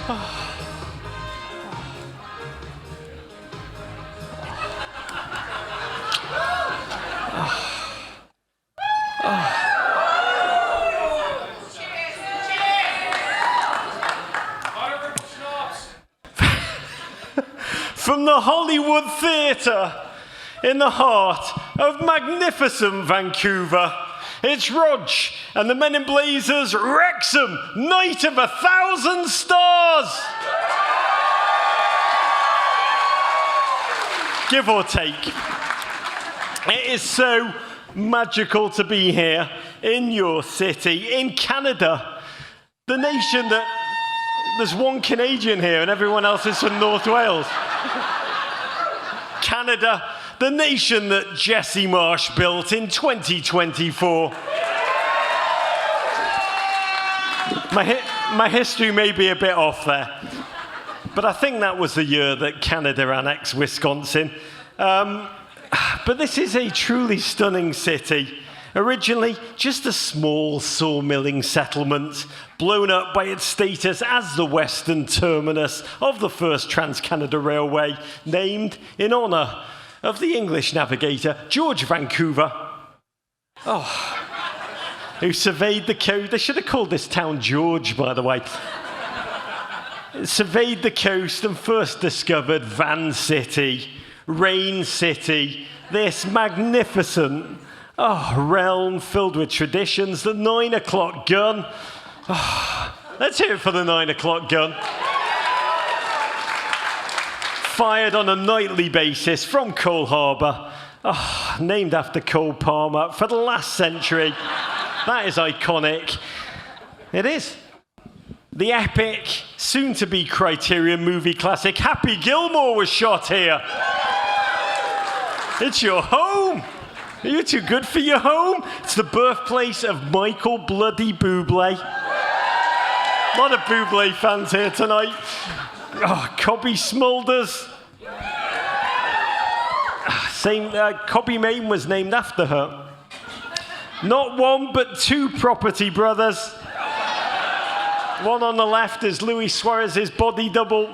From the Hollywood Theatre in the heart of magnificent Vancouver, it's Rog and the Men in Blazers, Wrexham, Night of 1,000 Stars. Give or take. It is so magical to be here in your city, in Canada, the nation that there's one Canadian here and everyone else is from North Wales. Canada, the nation that Jesse Marsh built in 2024. My history may be a bit off there, but I think that was the year that Canada annexed Wisconsin. But this is a truly stunning city. Originally, just a small sawmilling settlement, blown up by its status as the western terminus of the first Trans-Canada Railway, named in honour of the English navigator George Vancouver, who surveyed the coast. They should have called this town George, by the way. Surveyed the coast and first discovered Van City, Rain City, this magnificent realm filled with traditions, the 9 o'clock gun. Let's hear it for the 9 o'clock gun. Fired on a nightly basis from Cole Harbour, named after Cole Palmer for the last century. That is iconic. It is. The epic, soon-to-be Criterion movie classic Happy Gilmore was shot here. It's your home. Are you too good for your home? It's the birthplace of Michael Bloody Bublé. A lot of Bublé fans here tonight. Cobby Smulders. Cobby Main was named after her. Not one, but two property brothers. One on the left is Luis Suarez's body double.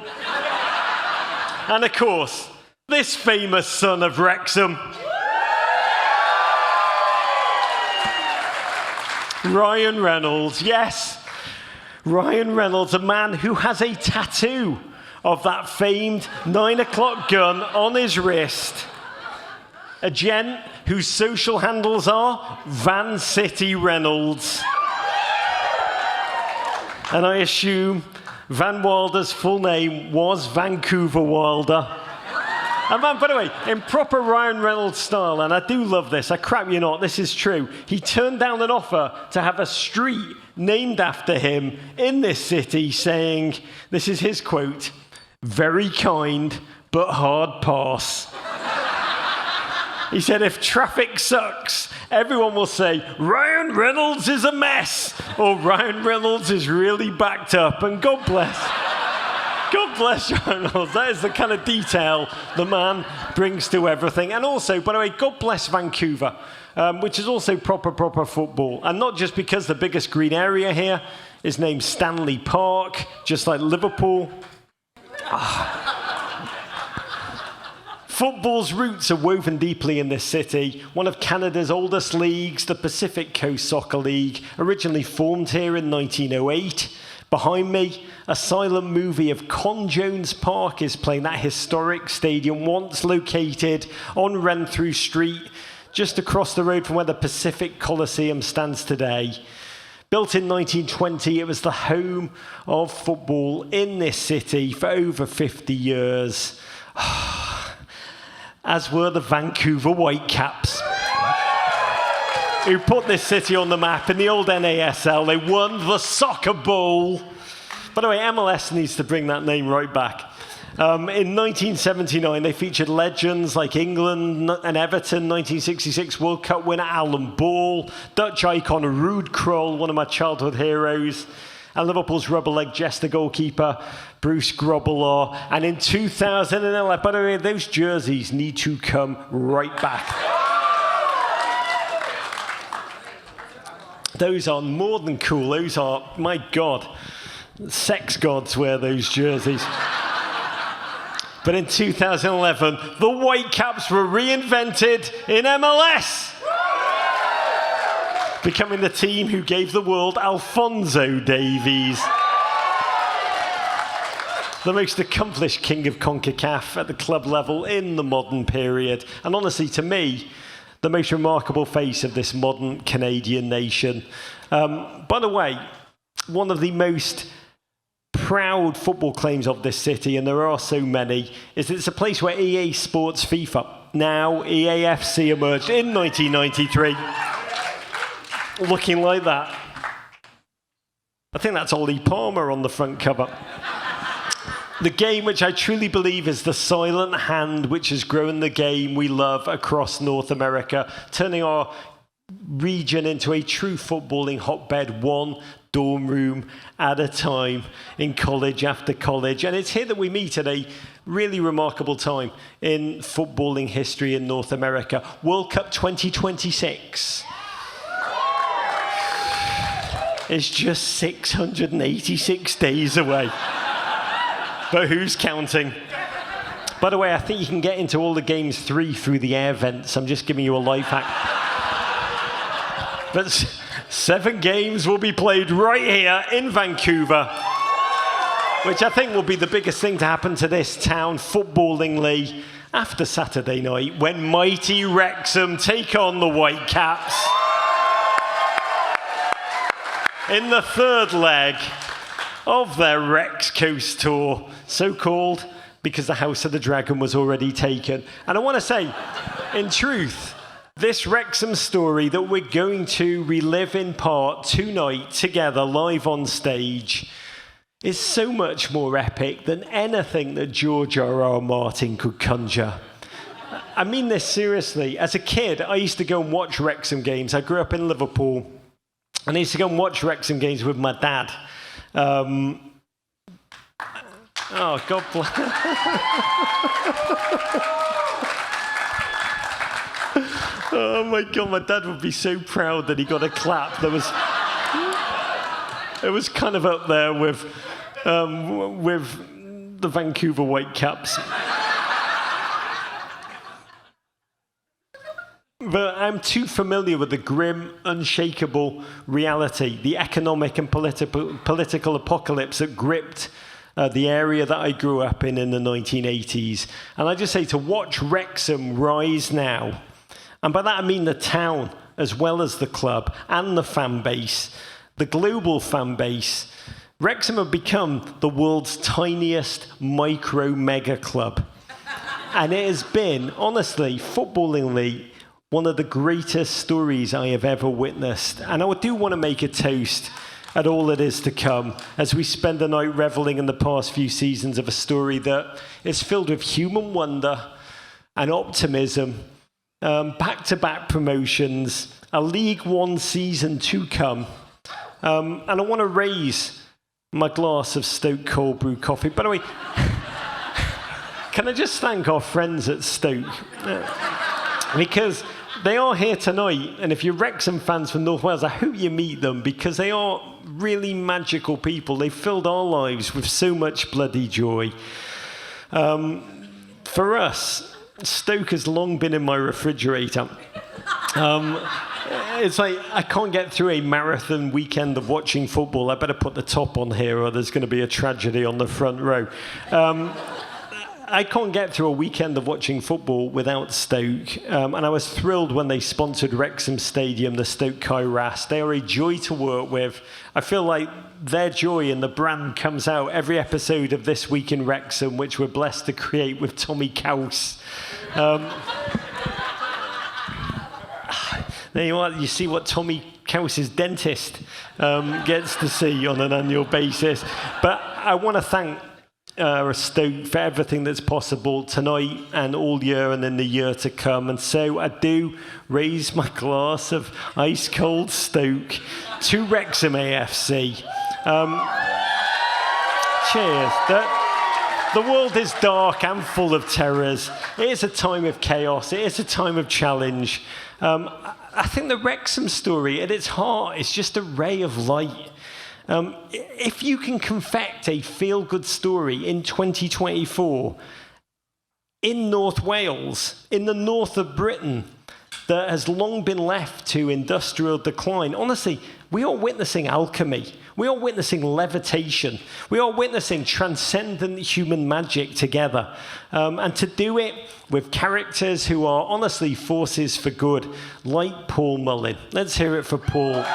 And of course, this famous son of Wrexham, Ryan Reynolds. Yes, Ryan Reynolds, a man who has a tattoo of that famed 9 o'clock gun on his wrist. A gent whose social handles are Van City Reynolds. And I assume Van Wilder's full name was Vancouver Wilder. And man, by the way, in proper Ryan Reynolds style, and I do love this, I crap you not, this is true, he turned down an offer to have a street named after him in this city, saying, this is his quote, "Very kind, but hard pass." He said, if traffic sucks, everyone will say, Ryan Reynolds is a mess, or Ryan Reynolds is really backed up, and God bless. God bless Ryan Reynolds. That is the kind of detail the man brings to everything. And also, by the way, God bless Vancouver, which is also proper football. And not just because the biggest green area here is named Stanley Park, just like Liverpool. Football's roots are woven deeply in this city. One of Canada's oldest leagues, the Pacific Coast Soccer League, originally formed here in 1908. Behind me, a silent movie of Con Jones Park is playing, that historic stadium once located on Renfrew Street, just across the road from where the Pacific Coliseum stands today. Built in 1920, it was the home of football in this city for over 50 years. As were the Vancouver Whitecaps, who put this city on the map in the old NASL. They won the Soccer Bowl. By the way, MLS needs to bring that name right back. In 1979, they featured legends like England and Everton, 1966 World Cup winner Alan Ball, Dutch icon Ruud Krol, one of my childhood heroes, and Liverpool's rubber-leg jester goalkeeper Bruce Grobbelaar. And in 2011, by the way, those jerseys need to come right back. Those are more than cool. Those are, my God, Sex gods wear those jerseys. But in 2011, the Whitecaps were reinvented in MLS, becoming the team who gave the world Alphonso Davies, the most accomplished king of CONCACAF at the club level in the modern period. And honestly, to me, the most remarkable face of this modern Canadian nation. By the way, one of the most proud football claims of this city, and there are so many, is that it's a place where EA Sports FIFA, now EAFC, emerged in 1993. Looking like that. I think that's Ollie Palmer on the front cover. The game which I truly believe is the silent hand which has grown the game we love across North America, turning our region into a true footballing hotbed, one dorm room at a time, in college after college. And it's here that we meet at a really remarkable time in footballing history in North America. World Cup 2026 is just 686 days away. But who's counting? By the way, I think you can get into all the games 3 through the air vents. I'm just giving you a life hack. But 7 games will be played right here in Vancouver, which I think will be the biggest thing to happen to this town footballingly after Saturday night, when mighty Wrexham take on the Whitecaps in the 3rd leg of their Wrex Coast tour, so called because the House of the Dragon was already taken. And I want to say, in truth, this Wrexham story that we're going to relive in part tonight together live on stage is so much more epic than anything that George R.R. Martin could conjure. I mean this seriously. As a kid, I used to go and watch Wrexham games. I grew up in Liverpool, and I used to go and watch Wrexham games with my dad. Oh, God bless. Oh my God, my dad would be so proud that he got a clap. It was kind of up there with the Vancouver Whitecaps. But I'm too familiar with the grim, unshakable reality, the economic and political apocalypse that gripped the area that I grew up in the 1980s. And I just say, to watch Wrexham rise now, and by that I mean the town as well as the club and the fan base, the global fan base, Wrexham have become the world's tiniest micro-mega club. And it has been, honestly, footballingly, one of the greatest stories I have ever witnessed. And I do want to make a toast at all that is to come as we spend the night reveling in the past few seasons of a story that is filled with human wonder and optimism, back-to-back promotions, a League One season to come. And I want to raise my glass of SToK Cold Brew Coffee. By the way, can I just thank our friends at SToK? Because they are here tonight, and if you're Wrexham fans from North Wales, I hope you meet them, because they are really magical people. They've filled our lives with so much bloody joy. For us, SToK has long been in my refrigerator. It's like, I can't get through a marathon weekend of watching football. I better put the top on here, or there's going to be a tragedy on the front row. I can't get through a weekend of watching football without SToK, and I was thrilled when they sponsored Wrexham Stadium, the SToK Kairas. They are a joy to work with. I feel like their joy in the brand comes out every episode of This Week in Wrexham, which we're blessed to create with Tommy Kaus. There you are. You see what Tommy Kaus's dentist gets to see on an annual basis. But I want to thank SToK for everything that's possible tonight and all year and in the year to come. And so I do raise my glass of ice cold SToK to Wrexham AFC. Cheers. The world is dark and full of terrors. It is a time of chaos. It is a time of challenge. I think the Wrexham story at its heart is just a ray of light. If you can confect a feel-good story in 2024 in North Wales, in the north of Britain, that has long been left to industrial decline. Honestly, we are witnessing alchemy. We are witnessing levitation. We are witnessing transcendent human magic together. And to do it with characters who are honestly forces for good, like Paul Mullin. Let's hear it for Paul.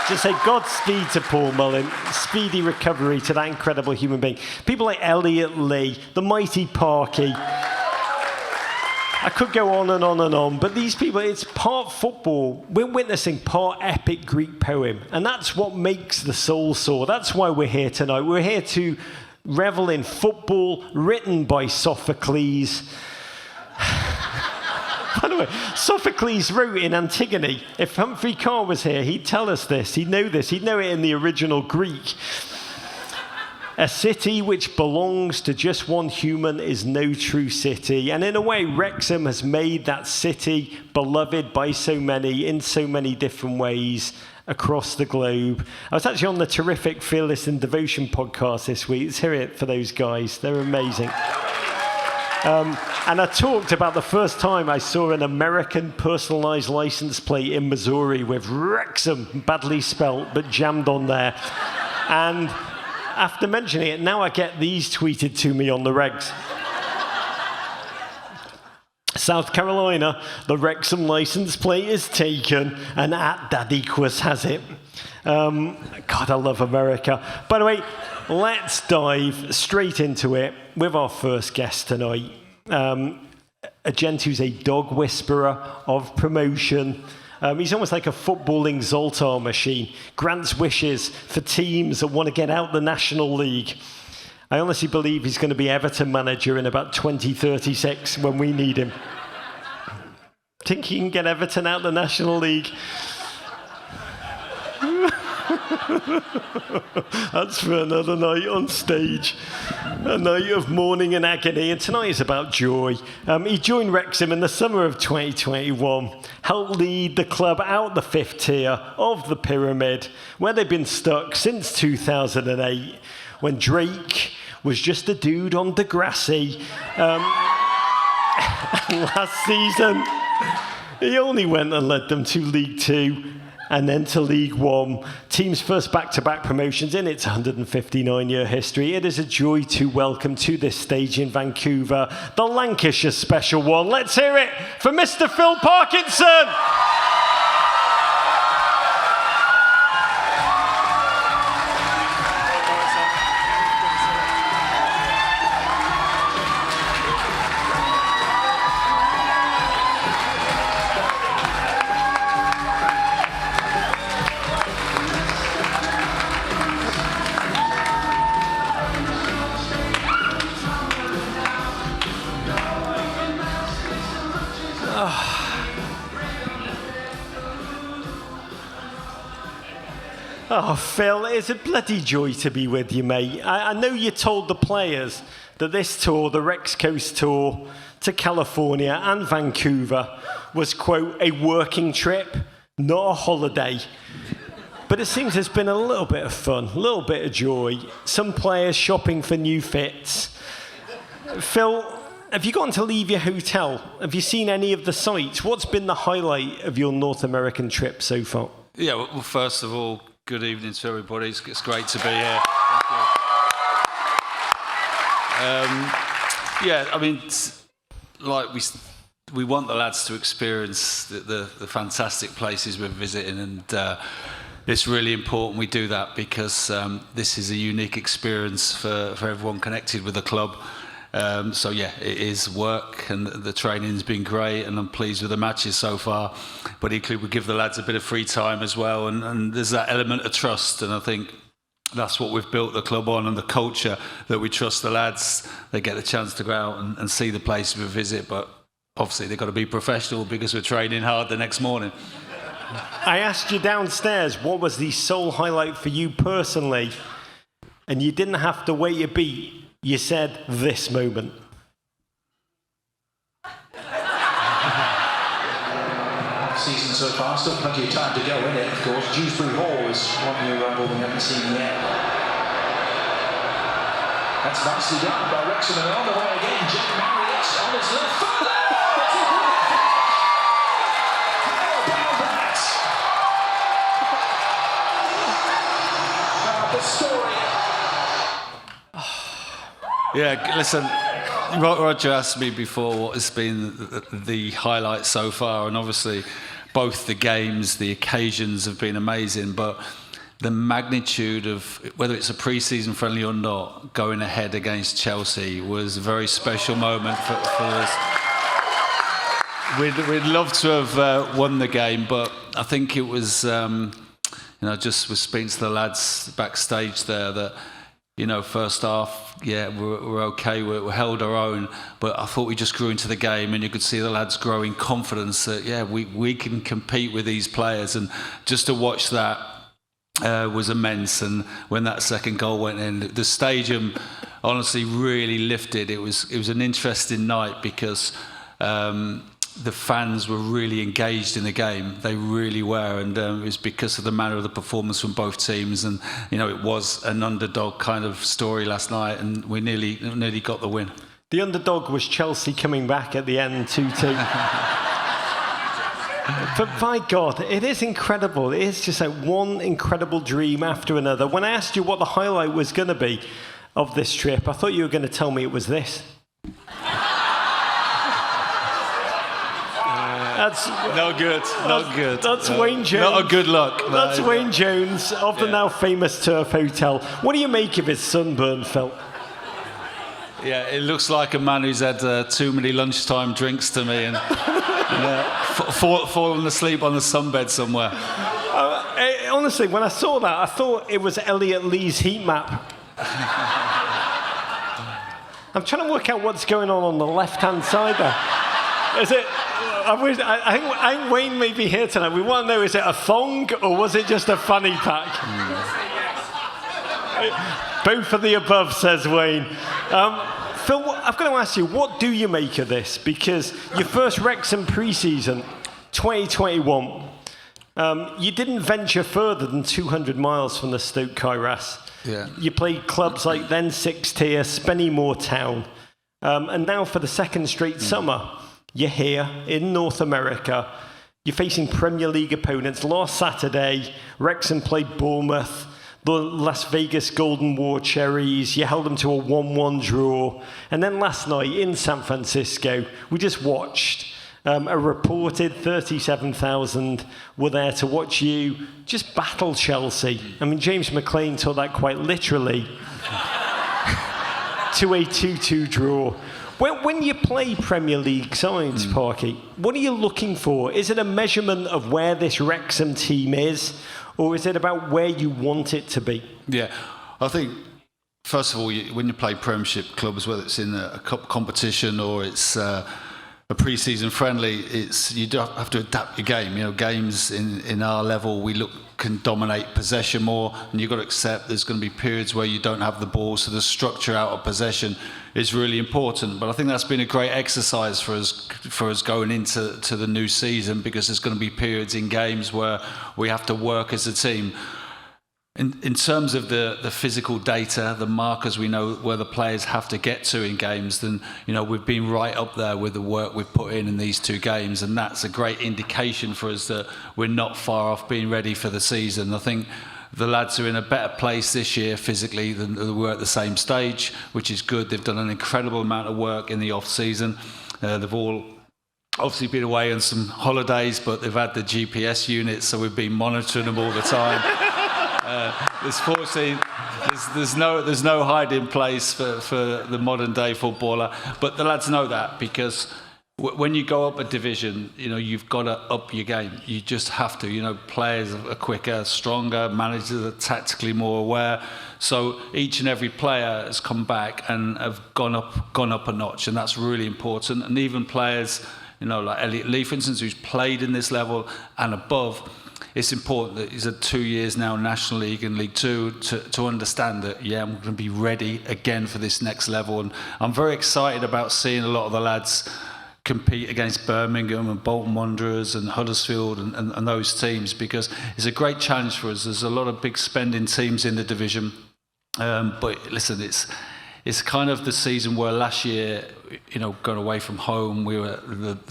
Just say Godspeed to Paul Mullin, speedy recovery to that incredible human being. People like Elliot Lee, the mighty Parky. I could go on and on and on, but these people, it's part football. We're witnessing part epic Greek poem, and that's what makes the soul soar. That's why we're here tonight. We're here to revel in football written by Sophocles. By the way, Sophocles wrote in Antigone. If Humphrey Ker was here, he'd tell us this. He'd know this. He'd know it in the original Greek. A city which belongs to just one human is no true city. And in a way, Wrexham has made that city beloved by so many, in so many different ways across the globe. I was actually on the terrific Fearless in Devotion podcast this week. Let's hear it for those guys. They're amazing. And I talked about the first time I saw an American personalized license plate in Missouri with Wrexham, badly spelt, but jammed on there. And after mentioning it, now I get these tweeted to me on the regs. South Carolina, the Wrexham license plate is taken, and @DaddyQuas has it. God, I love America. By the way, let's dive straight into it with our first guest tonight. A gent who's a dog whisperer of promotion. He's almost like a footballing Zoltar machine. Grants wishes for teams that want to get out the National League. I honestly believe he's going to be Everton manager in about 2036 when we need him. Think he can get Everton out the National League? That's for another night on stage. A night of mourning and agony. And tonight is about joy. He joined Wrexham in the summer of 2021, helped lead the club out the fifth tier of the pyramid, where they've been stuck since 2008, when Drake was just a dude on Degrassi. Last season, he only went and led them to League Two and then to League One, team's first back-to-back promotions in its 159-year history. It is a joy to welcome to this stage in Vancouver the Lancashire Special One. Let's hear it for Mr. Phil Parkinson. Oh, Phil, it's a bloody joy to be with you, mate. I know you told the players that this tour, the Rex Coast Tour to California and Vancouver, was, quote, a working trip, not a holiday. But it seems there's been a little bit of fun, a little bit of joy, some players shopping for new fits. Phil, have you gotten to leave your hotel? Have you seen any of the sights? What's been the highlight of your North American trip so far? Yeah, well, first of all, good evening to everybody. It's great to be here. Yeah, I mean, like we want the lads to experience the fantastic places we're visiting, and it's really important we do that because this is a unique experience for everyone connected with the club. So yeah, it is work, and the training's been great, and I'm pleased with the matches so far. But equally, we give the lads a bit of free time as well, and there's that element of trust, and I think that's what we've built the club on, and the culture that we trust the lads. They get the chance to go out and see the places we visit, but obviously they've got to be professional because we're training hard the next morning. I asked you downstairs, what was the sole highlight for you personally? And you didn't have to wait a beat. You said this moment. See season so far. Still plenty of time to go in it, of course. Dewsbury Hall is one new rumble we haven't seen yet. That's nicely done by Wrexham, and on the way again, Jack Marriott on his left foot. The story. Yeah, listen, Roger asked me before what has been the highlight so far, and obviously both the games, the occasions have been amazing, but the magnitude of, whether it's a pre-season friendly or not, going ahead against Chelsea was a very special moment for us. We'd love to have won the game, but I think it was, just was speaking to the lads backstage there that, first half, yeah, we're okay, we held our own, but I thought we just grew into the game, and you could see the lads growing confidence that, yeah, we can compete with these players, and just to watch that was immense. And when that second goal went in, the stadium honestly really lifted. It was an interesting night because the fans were really engaged in the game. They really were, and it was because of the manner of the performance from both teams. And it was an underdog kind of story last night, and we nearly got the win. The underdog was Chelsea coming back at the end 2-2. But by God, it is incredible. It is just like one incredible dream after another. When I asked you what the highlight was going to be of this trip, I thought you were going to tell me it was this. That's no good. Not good. That's Wayne Jones. Not a good look. That's Wayne Jones of the now famous Turf Hotel. What do you make of his sunburn, Phil? Yeah, it looks like a man who's had too many lunchtime drinks to me and fallen asleep on the sunbed somewhere. Honestly, when I saw that, I thought it was Elliot Lee's heat map. I'm trying to work out what's going on the left-hand side there. Is it? I think Wayne may be here tonight. We want to know, is it a thong or was it just a fanny pack? Both of the above, says Wayne. Phil, I've got to ask you, what do you make of this? Because your first Wrexham pre-season, 2021, you didn't venture further than 200 miles from the SToK Kairas. Yeah. You played clubs like then 6th tier, Spennymoor Town, and now for the second straight summer, you're here in North America. You're facing Premier League opponents. Last Saturday, Wrexham played Bournemouth, the Las Vegas Golden War Cherries. You held them to a 1-1 draw. And then last night in San Francisco, we just watched a reported 37,000 were there to watch you just battle Chelsea. I mean, James McLean took that quite literally to a 2-2 draw. When you play Premier League sides, Parky, what are you looking for? Is it a measurement of where this Wrexham team is, or is it about where you want it to be? Yeah, I think, first of all, when you play Premiership clubs, whether it's in a cup competition or it's a pre-season friendly, you do have to adapt your game. Games in our level, can dominate possession more, and you've got to accept there's going to be periods where you don't have the ball, so the structure out of possession is really important. But I think that's been a great exercise for us going into the new season, because there's going to be periods in games where we have to work as a team. In terms of the physical data, the markers we know where the players have to get to in games, then we've been right up there with the work we've put in these two games, and that's a great indication for us that we're not far off being ready for the season. I think the lads are in a better place this year physically than they were at the same stage, which is good. They've done an incredible amount of work in the off-season. They've all obviously been away on some holidays, but they've had the GPS units, so we've been monitoring them all the time. There's no hiding place for the modern day footballer, but the lads know that, because when you go up a division, you've got to up your game. You just have to. Players are quicker, stronger, managers are tactically more aware. So each and every player has come back and have gone up a notch, and that's really important. And even players, like Elliot Lee, for instance, who's played in this level and above, it's important that he's had 2 years now in National League and League Two to understand that, I'm going to be ready again for this next level. And I'm very excited about seeing a lot of the lads compete against Birmingham and Bolton Wanderers and Huddersfield and those teams, because it's a great challenge for us. There's a lot of big spending teams in the division. But listen, it's kind of the season where last year, going away from home, we were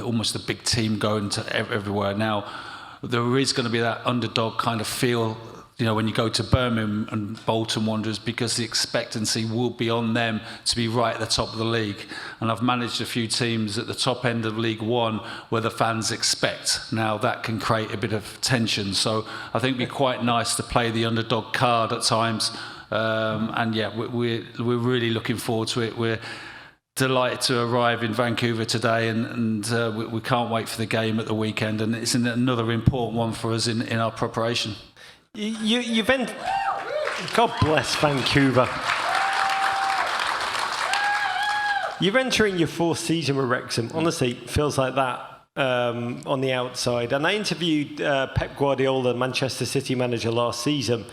almost the big team going to everywhere. Now, there is going to be that underdog kind of feel, when you go to Birmingham and Bolton Wanderers, because the expectancy will be on them to be right at the top of the league. And I've managed a few teams at the top end of League One where the fans expect. Now, that can create a bit of tension. So I think it'd be quite nice to play the underdog card at times. And yeah, we're really looking forward to it. We're delighted to arrive in Vancouver today, and we can't wait for the game at the weekend. And it's another important one for us in our preparation. You've been... God bless Vancouver. You're entering your fourth season with Wrexham. Honestly, it feels like that on the outside. And I interviewed Pep Guardiola, Manchester City manager, last season,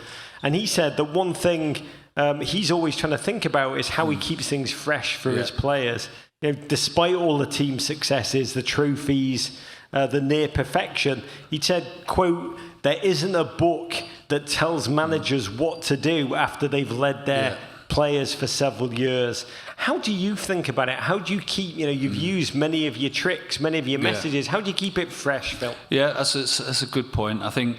and he said that one thing he's always trying to think about is how he keeps things fresh for his players. Despite all the team successes, the trophies, the near perfection, he said, quote, "There isn't a book that tells managers what to do after they've led their players for several years." How do you think about it? How do you keep, you've used many of your tricks, many of your messages. How do you keep it fresh, Phil? Yeah, that's a good point. I think,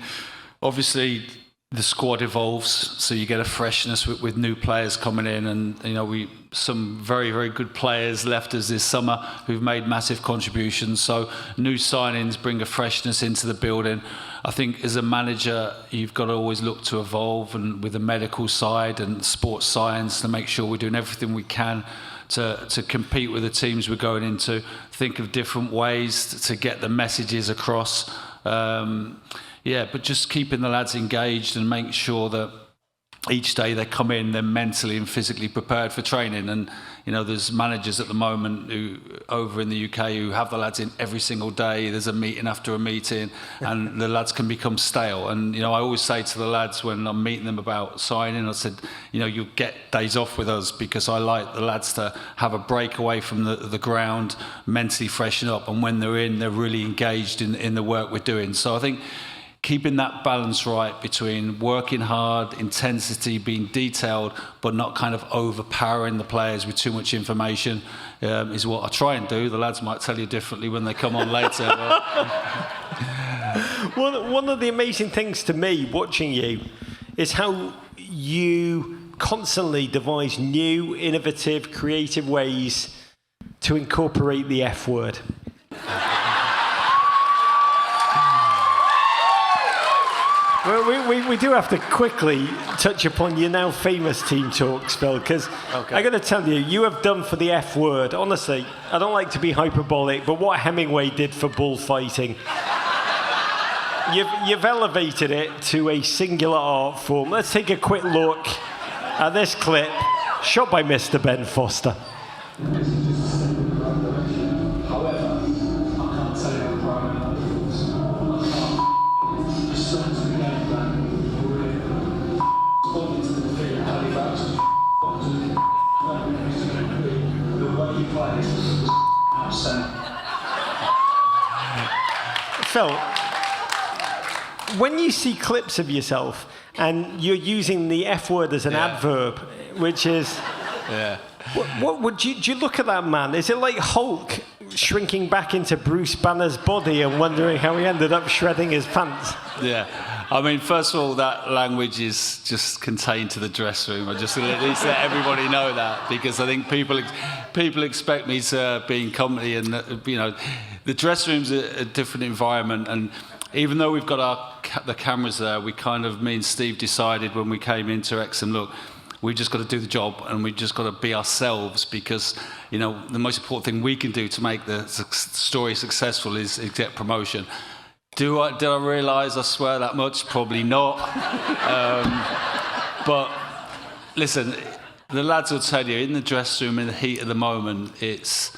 obviously, the squad evolves, so you get a freshness with new players coming in, and some very, very good players left us this summer who've made massive contributions. So new signings bring a freshness into the building. I think as a manager, you've got to always look to evolve, and with the medical side and sports science, to make sure we're doing everything we can to compete with the teams we're going into. Think of different ways to get the messages across. But just keeping the lads engaged and making sure that each day they come in, they're mentally and physically prepared for training. And, there's managers at the moment who, over in the UK, who have the lads in every single day. There's a meeting after a meeting, and the lads can become stale. And, I always say to the lads when I'm meeting them about signing, I said, you'll get days off with us, because I like the lads to have a break away from the ground, mentally freshen up. And when they're in, they're really engaged in the work we're doing. So I think keeping that balance right between working hard, intensity, being detailed, but not kind of overpowering the players with too much information is what I try and do. The lads might tell you differently when they come on later. One of the amazing things to me watching you is how you constantly devise new, innovative, creative ways to incorporate the F word. We do have to quickly touch upon your now famous team talks, Phil, because I got to tell you, you have done for the F word. Honestly, I don't like to be hyperbolic, but what Hemingway did for bullfighting, you've elevated it to a singular art form. Let's take a quick look at this clip, shot by Mr. Ben Foster. Phil, when you see clips of yourself and you're using the F word as an adverb, which is... What would do you look at that man? Is it like Hulk shrinking back into Bruce Banner's body and wondering how he ended up shredding his pants? Yeah. I mean, first of all, that language is just contained to the dressing room. I just at least let everybody know that, because I think people expect me to be in company, and the dressing room's a different environment. And even though we've got the cameras there, me and Steve decided when we came into Wrexham, look, we've just got to do the job, and we've just got to be ourselves, because the most important thing we can do to make the story successful is get promotion. Did I realise I swear that much? Probably not. But listen, the lads will tell you, in the dressing room, in the heat of the moment, it's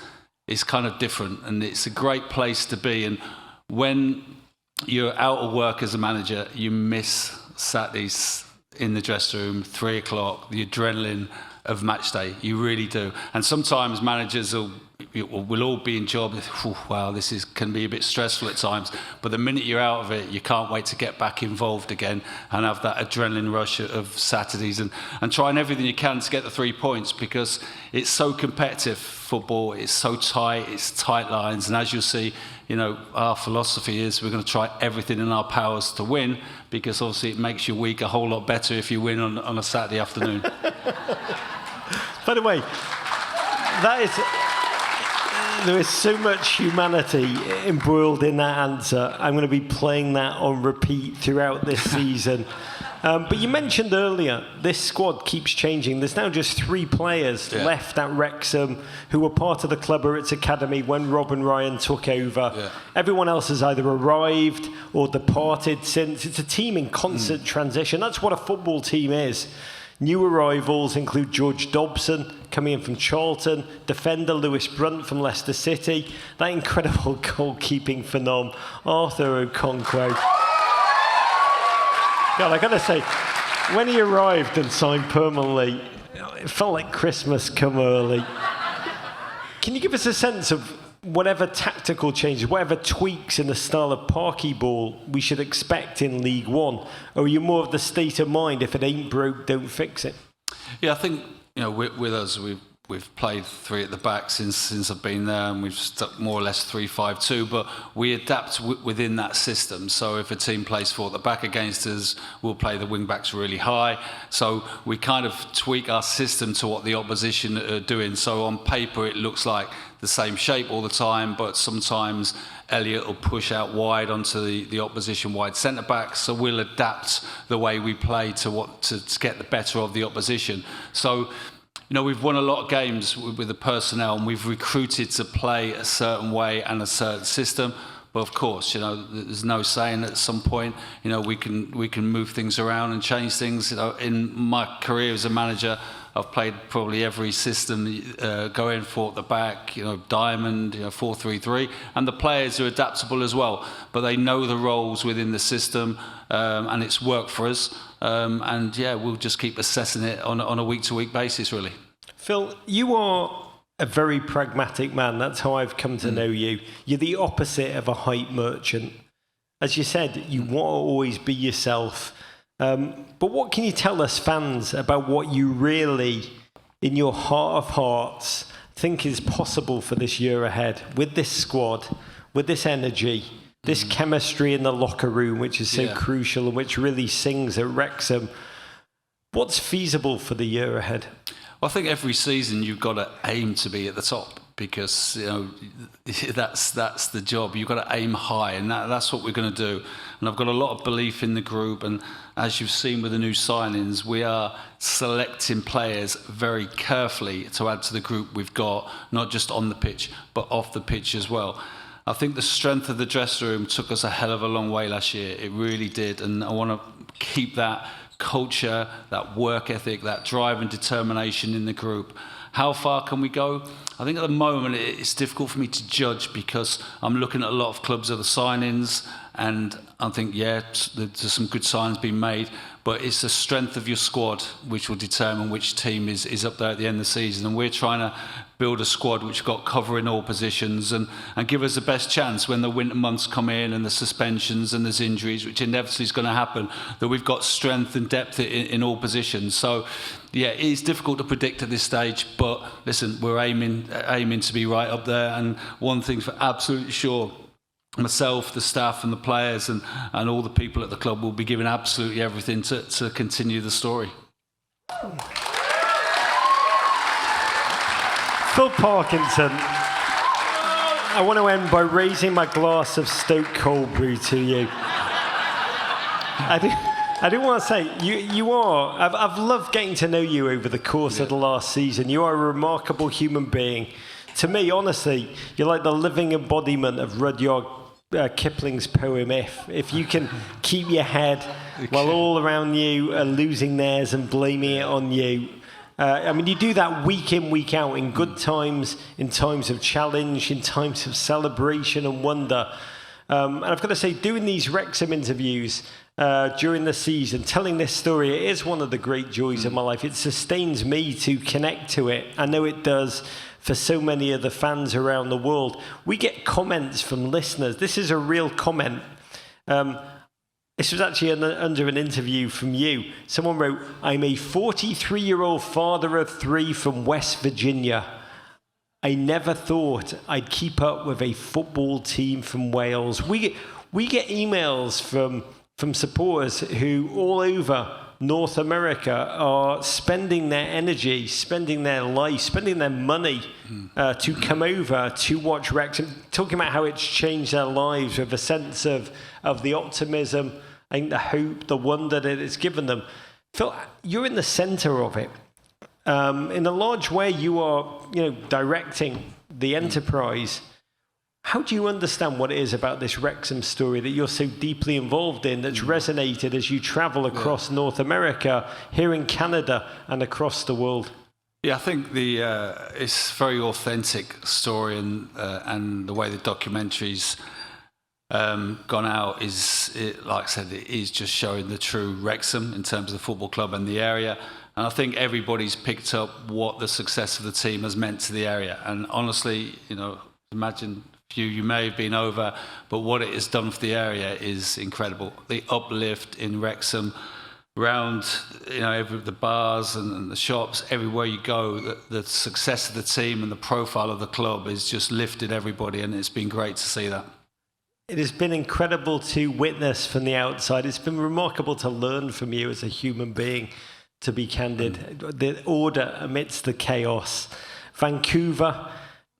kind of different, and it's a great place to be. And when you're out of work as a manager, you miss Saturdays in the dressing room, 3 o'clock, the adrenaline of match day. You really do. And sometimes managers will we'll all be in jobs. Wow, can be a bit stressful at times. But the minute you're out of it, you can't wait to get back involved again and have that adrenaline rush of Saturdays and trying everything you can to get the 3 points, because it's so competitive, football. It's so tight. It's tight lines. And as you'll see, our philosophy is we're going to try everything in our powers to win, because obviously it makes your week a whole lot better if you win on a Saturday afternoon. By the way, there is so much humanity embroiled in that answer. I'm going to be playing that on repeat throughout this season. But you mentioned earlier, this squad keeps changing. There's now just 3 players left at Wrexham who were part of the club or its academy when Rob and Ryan took over. Yeah. Everyone else has either arrived or departed since. It's a team in constant transition. That's what a football team is. New arrivals include George Dobson, coming in from Charlton, defender Lewis Brunt from Leicester City, that incredible goalkeeping phenom, Arthur Okonkwo. God, I gotta say, when he arrived and signed permanently, it felt like Christmas come early. Can you give us a sense of whatever tactical changes, whatever tweaks in the style of Parky ball we should expect in League One? Or are you more of the state of mind, if it ain't broke, don't fix it? Yeah, I think, with us, we've played 3 at the back since I've been there, and we've stuck more or less 3-5-2, but we adapt within that system. So if a team plays 4 at the back against us, we'll play the wing backs really high. So we kind of tweak our system to what the opposition are doing. So on paper, it looks like the same shape all the time, but sometimes Elliot will push out wide onto the opposition wide centre back, so we'll adapt the way we play to get the better of the opposition. So, we've won a lot of games with the personnel, and we've recruited to play a certain way and a certain system. But of course, there's no saying at some point, we can move things around and change things. In my career as a manager, I've played probably every system, going 4 at the back, diamond, 4-3-3, and the players are adaptable as well. But they know the roles within the system, and it's worked for us. We'll just keep assessing it on a week-to-week basis, really. Phil, you are a very pragmatic man. That's how I've come to know you. You're the opposite of a hype merchant. As you said, you want to always be yourself. But what can you tell us fans about what you really, in your heart of hearts, think is possible for this year ahead with this squad, with this energy, this chemistry in the locker room, which is so crucial and which really sings at Wrexham? What's feasible for the year ahead? Well, I think every season you've got to aim to be at the top, because that's the job. You've got to aim high, and that's what we're going to do. And I've got a lot of belief in the group, and as you've seen with the new signings, we are selecting players very carefully to add to the group we've got, not just on the pitch, but off the pitch as well. I think the strength of the dressing room took us a hell of a long way last year. It really did, and I want to keep that culture, that work ethic, that drive and determination in the group. How far can we go? I think at the moment it's difficult for me to judge, because I'm looking at a lot of clubs of the signings, and I think, there's some good signings being made, but it's the strength of your squad which will determine which team is up there at the end of the season. And we're trying to build a squad which got cover in all positions and give us the best chance when the winter months come in and the suspensions and there's injuries, which inevitably is going to happen, that we've got strength and depth in all positions. So, it is difficult to predict at this stage, but listen, we're aiming to be right up there. And one thing's for absolutely sure, myself, the staff and the players and all the people at the club will be giving absolutely everything to continue the story. Phil Parkinson, I want to end by raising my glass of SToK Cold Brew to you. I do want to say, you are, I've loved getting to know you over the course of the last season. You are a remarkable human being. To me, honestly, you're like the living embodiment of Rudyard Kipling's poem, If you can keep your head while all around you are losing theirs and blaming it on you. You do that week in, week out, in good times, in times of challenge, in times of celebration and wonder. And I've got to say, doing these Wrexham interviews during the season, telling this story. It is one of the great joys of my life. It sustains me to connect to it. I know it does for so many of the fans around the world. We get comments from listeners. This is a real comment. This was actually under an interview from you. Someone wrote, "I'm a 43-year-old father of 3 from West Virginia. I never thought I'd keep up with a football team from Wales." We get emails from supporters who all over North America are spending their energy, spending their life, spending their money to come over to watch Wrexham, talking about how it's changed their lives with a sense of the optimism, I think the hope, the wonder that it's given them. Phil, you're in the centre of it. In a large way, you are, directing the enterprise. How do you understand what it is about this Wrexham story that you're so deeply involved in, that's resonated as you travel across North America, here in Canada, and across the world? Yeah, I think it's a very authentic story, and the way the documentary's gone out like I said, it is just showing the true Wrexham in terms of the football club and the area. And I think everybody's picked up what the success of the team has meant to the area. And honestly, imagine you may have been over, but what it has done for the area is incredible. The uplift in Wrexham, around the bars and the shops, everywhere you go, the success of the team and the profile of the club has just lifted everybody, and it's been great to see that. It has been incredible to witness from the outside. It's been remarkable to learn from you as a human being, to be candid. The order amidst the chaos. Vancouver,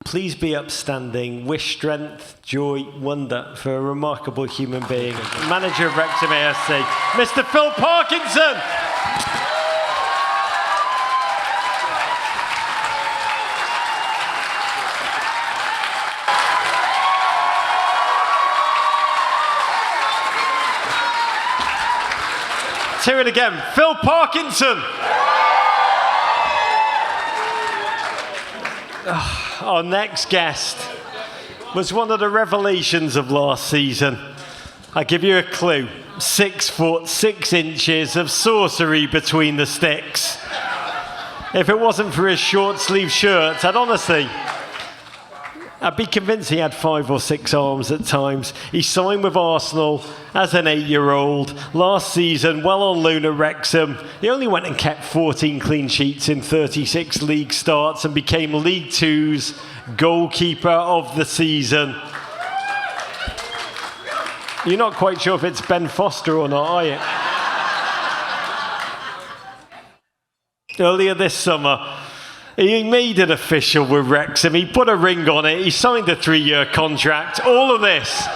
please be upstanding. Wish strength, joy, wonder for a remarkable human being. Manager of Wrexham AFC, Mr. Phil Parkinson. Let's hear it again. Phil Parkinson. Our next guest was one of the revelations of last season. I'll give you a clue. 6 foot, 6 inches of sorcery between the sticks. If it wasn't for his short sleeve shirts, I'd be convinced he had 5 or 6 arms at times. He signed with Arsenal as an 8-year-old. Last season, well on loan at Wrexham. He only went and kept 14 clean sheets in 36 league starts and became League Two's goalkeeper of the season. You're not quite sure if it's Ben Foster or not, are you? Earlier this summer, he made it official with Wrexham. He put a ring on it. He signed a 3-year contract. All of this.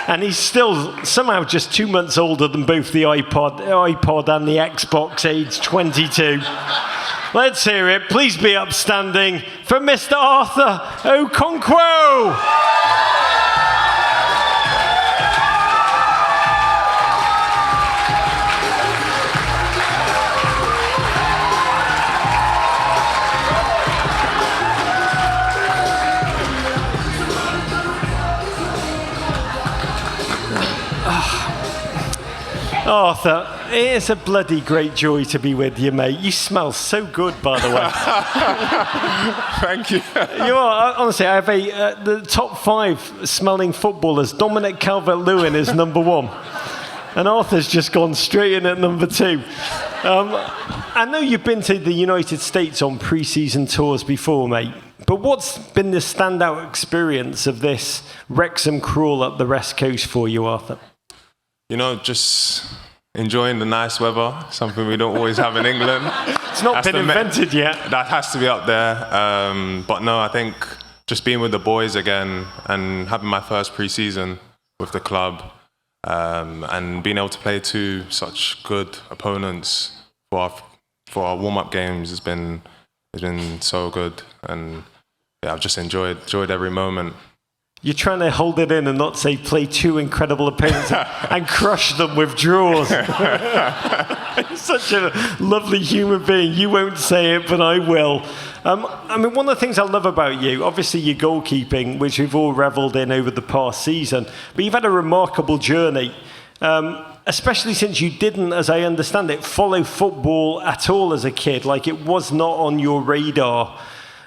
And he's still somehow just 2 months older than both the iPod and the Xbox, age 22. Let's hear it. Please be upstanding for Mr. Arthur Okonkwo. Arthur, it's a bloody great joy to be with you, mate. You smell so good, by the way. Thank you. You are, honestly, I have the top 5 smelling footballers. Dominic Calvert-Lewin is number 1. And Arthur's just gone straight in at number 2. I know you've been to the United States on pre-season tours before, mate. But what's been the standout experience of this Wrexham crawl up the West Coast for you, Arthur? Just enjoying the nice weather, something we don't always have in England. It's not been invented yet. That has to be up there. But no, I think just being with the boys again and having my first pre-season with the club and being able to play 2 such good opponents for our warm-up games has been so good. And yeah, I've just enjoyed every moment. You're trying to hold it in and not say play 2 incredible opponents and crush them with draws. You're such a lovely human being. You won't say it, but I will. One of the things I love about you, obviously your goalkeeping, which we've all revelled in over the past season, but you've had a remarkable journey. especially since you didn't, as I understand it, follow football at all as a kid. Like, it was not on your radar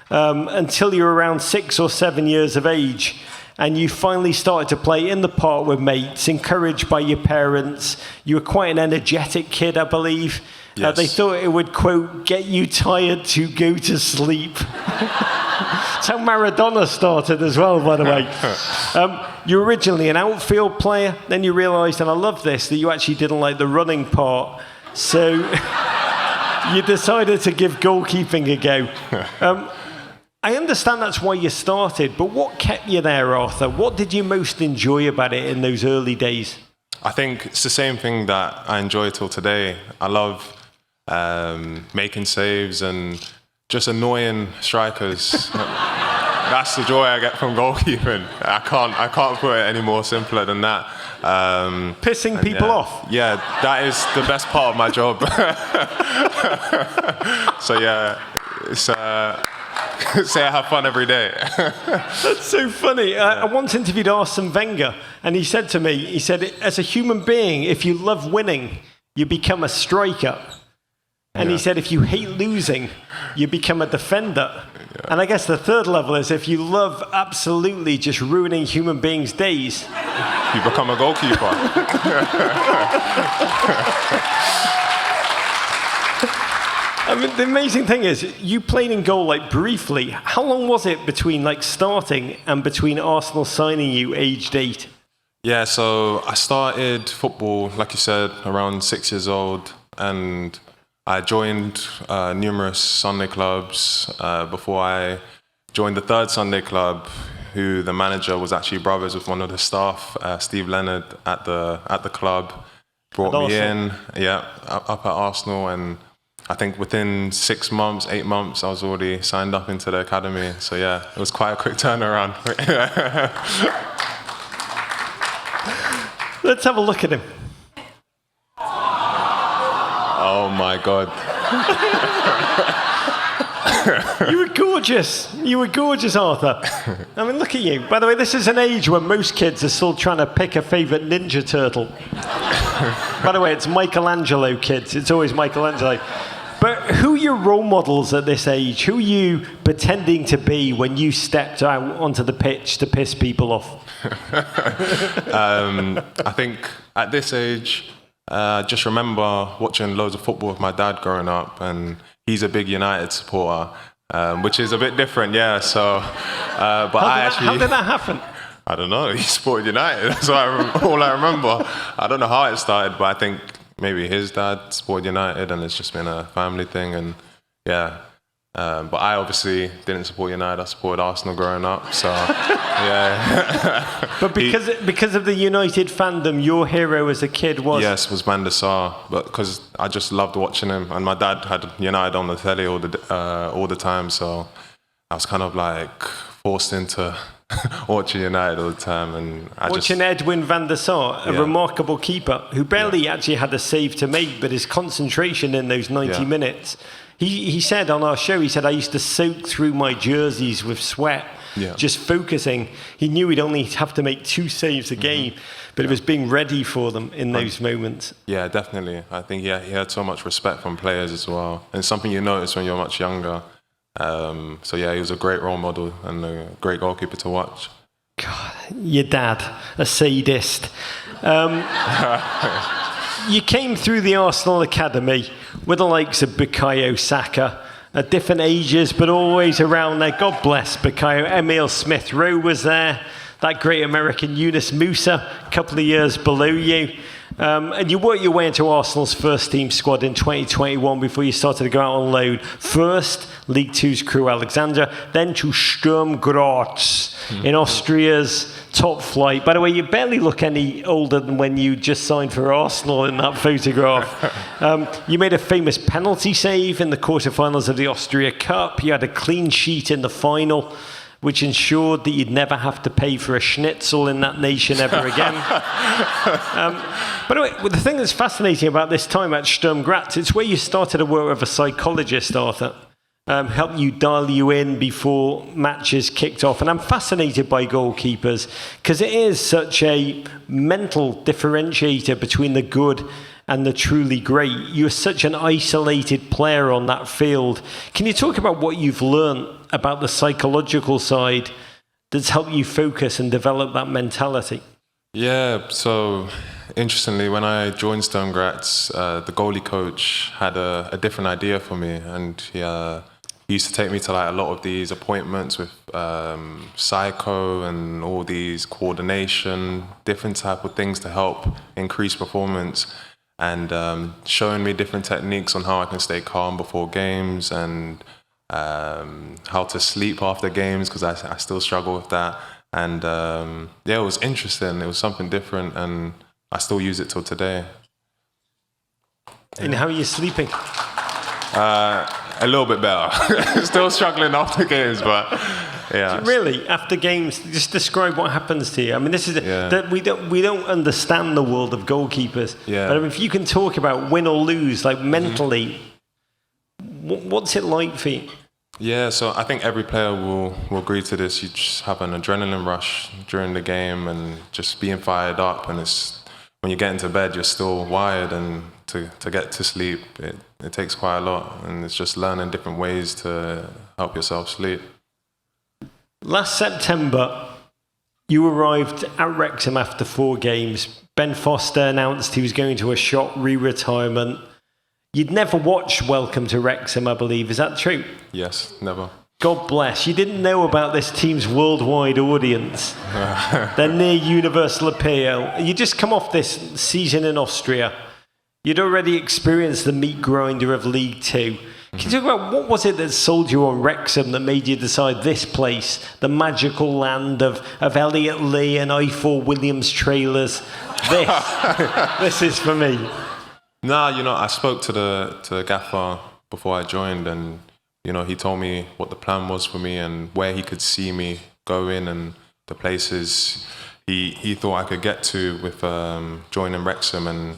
until you were around 6 or 7 years of age. And you finally started to play in the park with mates, encouraged by your parents. You were quite an energetic kid, I believe. Yes. They thought it would, quote, get you tired to go to sleep. That's how Maradona started as well, by the way. You're originally an outfield player. Then you realised, and I love this, that you actually didn't like the running part. So you decided to give goalkeeping a go. I understand that's why you started, but what kept you there, Arthur? What did you most enjoy about it in those early days? I think it's the same thing that I enjoy till today. I love making saves and just annoying strikers. That's the joy I get from goalkeeping. I can't put it any more simpler than that. Pissing people off. Yeah, that is the best part of my job. So yeah, it's. Say I have fun every day. That's so funny. I once interviewed Arsene Wenger, and he said to me, he said, as a human being, if you love winning, you become a striker. And he said, if you hate losing, you become a defender. Yeah. And I guess the third level is if you love absolutely just ruining human beings' days, you become a goalkeeper. I mean, the amazing thing is, you played in goal, like, briefly. How long was it between, like, starting and between Arsenal signing you, aged 8? Yeah, so I started football, like you said, around 6 years old, and I joined numerous Sunday clubs before I joined the third Sunday club, who the manager was actually brothers with one of the staff, Steve Leonard, at the club. Brought me in, up at Arsenal, and I think within 6 months, 8 months, I was already signed up into the academy. So yeah, it was quite a quick turnaround. Let's have a look at him. Oh my God. You were gorgeous. You were gorgeous, Arthur. I mean, look at you. By the way, this is an age where most kids are still trying to pick a favourite Ninja Turtle. By the way, it's Michelangelo, kids. It's always Michelangelo. But who are your role models at this age? Who are you pretending to be when you stepped out onto the pitch to piss people off? I think at this age, I just remember watching loads of football with my dad growing up, and he's a big United supporter, which is a bit different, yeah. So, but how did that happen? I don't know. He supported United. That's all I remember. I don't know how it started, but I think maybe his dad supported United, and it's just been a family thing. And yeah, but I obviously didn't support United. I supported Arsenal growing up. So yeah. But because of the United fandom, your hero as a kid was Van der Sar. But because I just loved watching him, and my dad had United on the telly all the time, so I was kind of like forced into watching United all the time. And watching Edwin van der Sar, a remarkable keeper who barely actually had a save to make, but his concentration in those 90 minutes. He said on our show, he said, I used to soak through my jerseys with sweat, just focusing. He knew he'd only have to make 2 saves a game, but it was being ready for them in those moments. Yeah, definitely. I think he had so much respect from players as well. And something you notice when you're much younger. So yeah, he was a great role model and a great goalkeeper to watch. God, your dad, a sadist. You came through the Arsenal Academy with the likes of Bukayo Saka at different ages, but always around there. God bless Bukayo. Emile Smith-Rowe was there. That great American Yunus Musa, a couple of years below you. And you worked your way into Arsenal's first team squad in 2021 before you started to go out on loan. First, League Two's Crew Alexandra, then to Sturm Graz in Austria's top flight. By the way, you barely look any older than when you just signed for Arsenal in that photograph. You made a famous penalty save in the quarterfinals of the Austria Cup. You had a clean sheet in the final, which ensured that you'd never have to pay for a schnitzel in that nation ever again. But anyway, the thing that's fascinating about this time at Sturm Graz, it's where you started to work with a psychologist, Arthur. help you dial you in before matches kicked off. And I'm fascinated by goalkeepers because it is such a mental differentiator between the good and the truly great. You're such an isolated player on that field. Can you talk about what you've learned about the psychological side that's helped you focus and develop that mentality? Yeah, so interestingly, when I joined SToK Graz, the goalie coach had a different idea for me, and he used to take me to like a lot of these appointments with psycho and all these coordination, different type of things to help increase performance, and showing me different techniques on how I can stay calm before games, and how to sleep after games, because I still struggle with that. And yeah, it was interesting. It was something different, and I still use it till today. And how are you sleeping? A little bit better. Still struggling after games, but yeah. Really, after games, just describe what happens to you. I mean, this is that we don't understand the world of goalkeepers. Yeah. But I mean, if you can talk about win or lose, like mentally, what's it like for you? Yeah, so I think every player will agree to this. You just have an adrenaline rush during the game and just being fired up, and it's when you get into bed, you're still wired, and to get to sleep, it takes quite a lot, and it's just learning different ways to help yourself sleep. Last September, you arrived at Wrexham after 4 games. Ben Foster announced he was going to a short re-retirement. You'd never watched Welcome to Wrexham, I believe. Is that true? Yes, never. God bless. You didn't know about this team's worldwide audience. They're near universal appeal. You just come off this season in Austria. You'd already experienced the meat grinder of League Two. Can you talk about what was it that sold you on Wrexham that made you decide this place, the magical land of Elliot Lee and I4 Williams trailers, this is for me? No, I spoke to the gaffer before I joined, and he told me what the plan was for me and where he could see me going, and the places he thought I could get to with joining Wrexham. And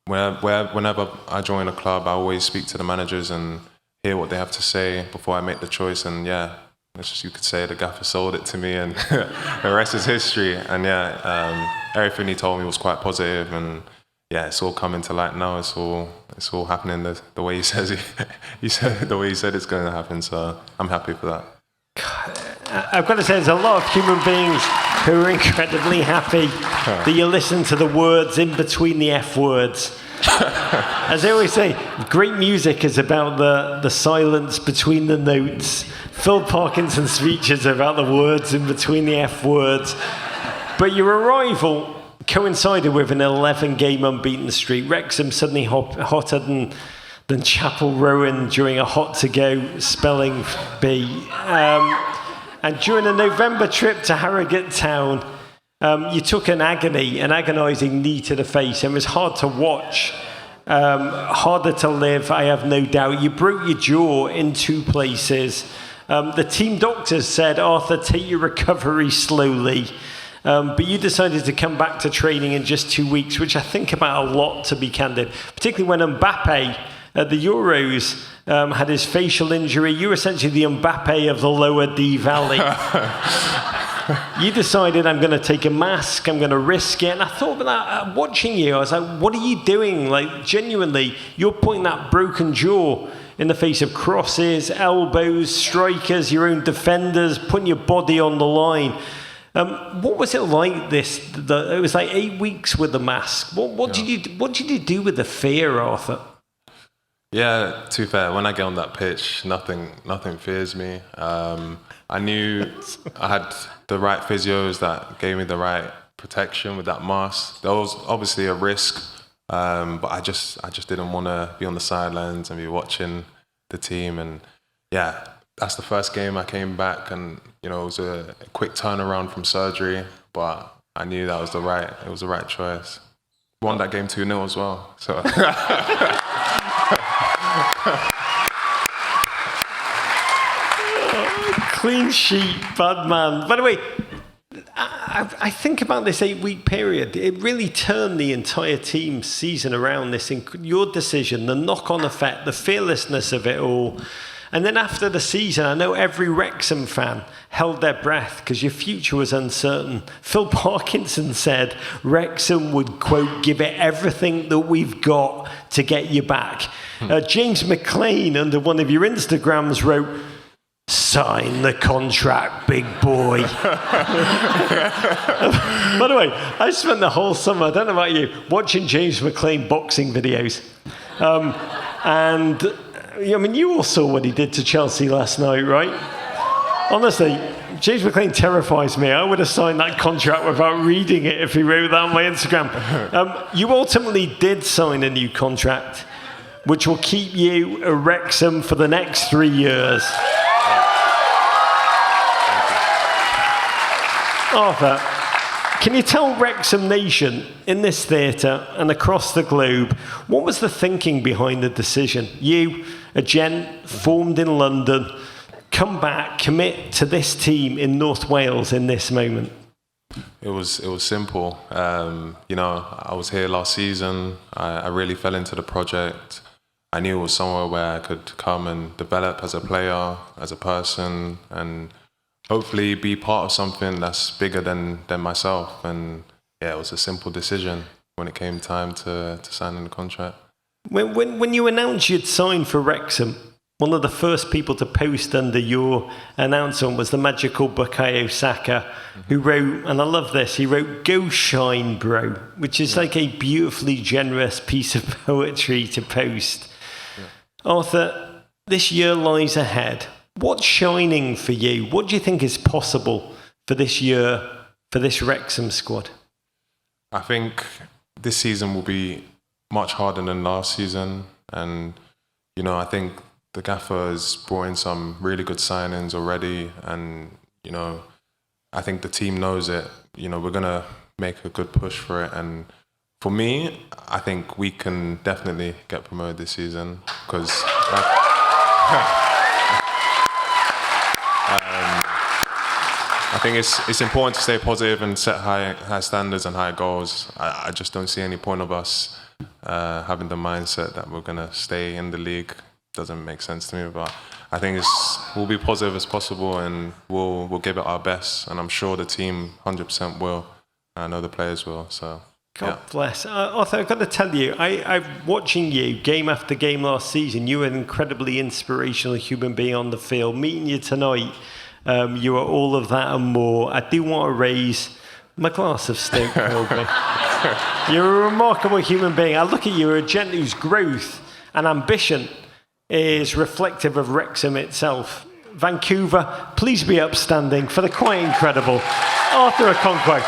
whenever I join a club, I always speak to the managers and hear what they have to say before I make the choice. And yeah, you could say the gaffer sold it to me, and the rest is history. And yeah, everything he told me was quite positive, and yeah, it's all coming to light now. It's all happening the way he says the way he said it's going to happen. So I'm happy for that. I've got to say, there's a lot of human beings who are incredibly happy that you listen to the words in between the F words. As I always say, great music is about the silence between the notes. Phil Parkinson's speeches are about the words in between the F words. But your arrival coincided with an 11-game unbeaten streak. Wrexham suddenly hotter than Chapel Rowan during a hot-to-go spelling bee. And during a November trip to Harrogate Town, you took an agonising knee to the face, and it was hard to watch, harder to live, I have no doubt. You broke your jaw in 2 places. The team doctors said, Arthur, take your recovery slowly. But you decided to come back to training in just 2 weeks, which I think about a lot, to be candid, particularly when Mbappe at the Euros had his facial injury. You were essentially the Mbappe of the lower D Valley. You decided, I'm going to take a mask, I'm going to risk it. And I thought about that, watching you, I was like, what are you doing? Like, genuinely, you're putting that broken jaw in the face of crosses, elbows, strikers, your own defenders, putting your body on the line. What was it like it was like 8 weeks with the mask. What did you do with the fear, Arthur? Yeah, to be fair, when I get on that pitch, nothing fears me. I knew I had the right physios that gave me the right protection with that mask. There was obviously a risk, but I just didn't want to be on the sidelines and be watching the team. And yeah, that's the first game I came back, and it was a quick turnaround from surgery, but I knew that was the right choice. Won that game 2-0 as well. So. Clean sheet, bad man. By the way, I think about this 8-week period. It really turned the entire team's season around. Your decision, the knock-on effect, the fearlessness of it all. And then after the season, I know every Wrexham fan held their breath because your future was uncertain. Phil Parkinson said Wrexham would, quote, give it everything that we've got to get you back. James McLean, under one of your Instagrams, wrote, sign the contract, big boy. By the way, I spent the whole summer, I don't know about you, watching James McLean boxing videos. And I mean, you all saw what he did to Chelsea last night, right? Honestly, James McLean terrifies me. I would have signed that contract without reading it if he wrote that on my Instagram. You ultimately did sign a new contract, which will keep you at Wrexham for the next 3 years. Arthur, can you tell Wrexham Nation in this theatre and across the globe, what was the thinking behind the decision? You, a gent formed in London, come back, commit to this team in North Wales in this moment. It was simple. You know, I was here last season. I really fell into the project. I knew it was somewhere where I could come and develop as a player, as a person, and hopefully be part of something that's bigger than myself. And yeah, it was a simple decision when it came time to sign in the contract. When you announced you'd signed for Wrexham, one of the first people to post under your announcement was the magical Bukayo Saka, who wrote, and I love this, he wrote, "Go shine, bro," which is like a beautifully generous piece of poetry to post. Yeah. Arthur, this year lies ahead. What's shining for you? What do you think is possible for this year, for this Wrexham squad? I think this season will be much harder than last season. And, you know, I think the gaffer has brought in some really good signings already. And, you know, I think the team knows it. You know, we're going to make a good push for it. And for me, I think we can definitely get promoted this season because... I think it's important to stay positive and set high standards and high goals. I just don't see any point of us having the mindset that we're going to stay in the league. Doesn't make sense to me, but I think we'll be positive as possible and we'll give it our best. And I'm sure the team 100% will. I know the players will. So God bless. Arthur, I've got to tell you, I'm watching you game after game last season. You were an incredibly inspirational human being on the field. Meeting you tonight, you are all of that and more. I do want to raise my glass of SToK Cold Brew. You're a remarkable human being. I look at you, you're a gent whose growth and ambition is reflective of Wrexham itself. Vancouver, please be upstanding for the quite incredible Arthur Okonkwo.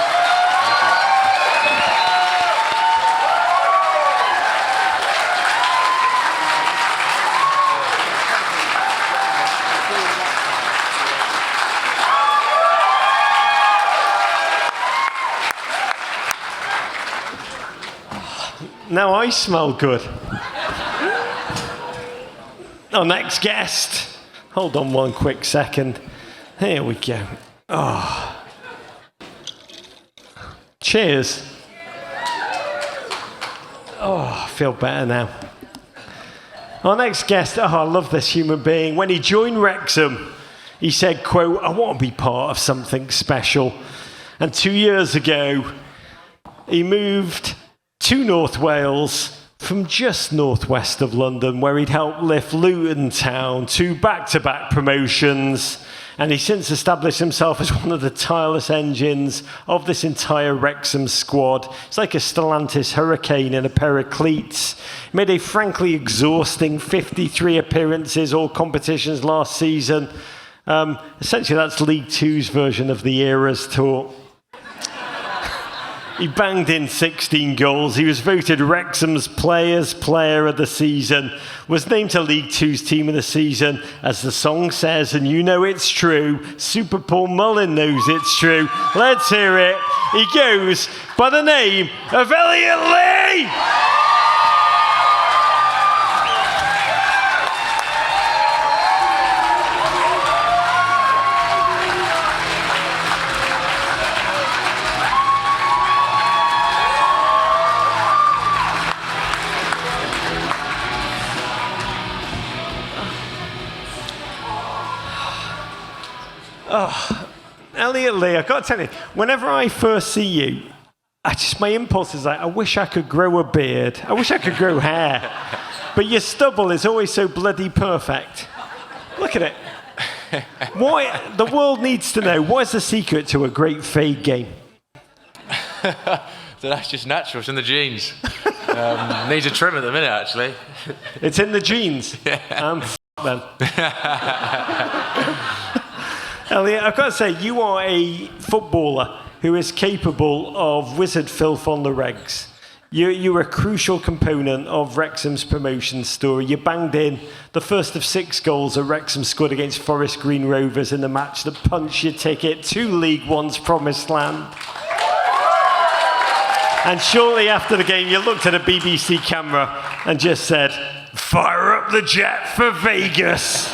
Now I smell good. Our next guest. Hold on one quick second. Here we go. Oh. Cheers. Oh, I feel better now. Our next guest, I love this human being. When he joined Wrexham, he said, quote, "I want to be part of something special." And 2 years ago, he moved to North Wales from just northwest of London, where he'd helped lift Luton Town to back-to-back promotions. And he's since established himself as one of the tireless engines of this entire Wrexham squad. It's like a Stellantis Hurricane in a pair of cleats. He made a frankly exhausting 53 appearances, all competitions last season. Essentially, that's League Two's version of the Eras Tour. He banged in 16 goals. He was voted Wrexham's Players' Player of the Season, was named to League Two's Team of the Season. As the song says, and you know it's true, Super Paul Mullin knows it's true. Let's hear it. He goes by the name of Elliot Lee! Elliot Lee, I've got to tell you, whenever I first see you, my impulse is like, I wish I could grow a beard. I wish I could grow hair. But your stubble is always so bloody perfect. Look at it. The world needs to know, what is the secret to a great fade game? So that's just natural. It's in the genes. Needs a trim at the minute, actually. It's in the genes. Yeah. Then. Elliot, I've got to say, you are a footballer who is capable of wizard filth on the regs. You're a crucial component of Wrexham's promotion story. You banged in the first of 6 goals that Wrexham scored against Forest Green Rovers in the match that punched your ticket to League One's promised land. And shortly after the game, you looked at a BBC camera and just said, "Fire up the jet for Vegas."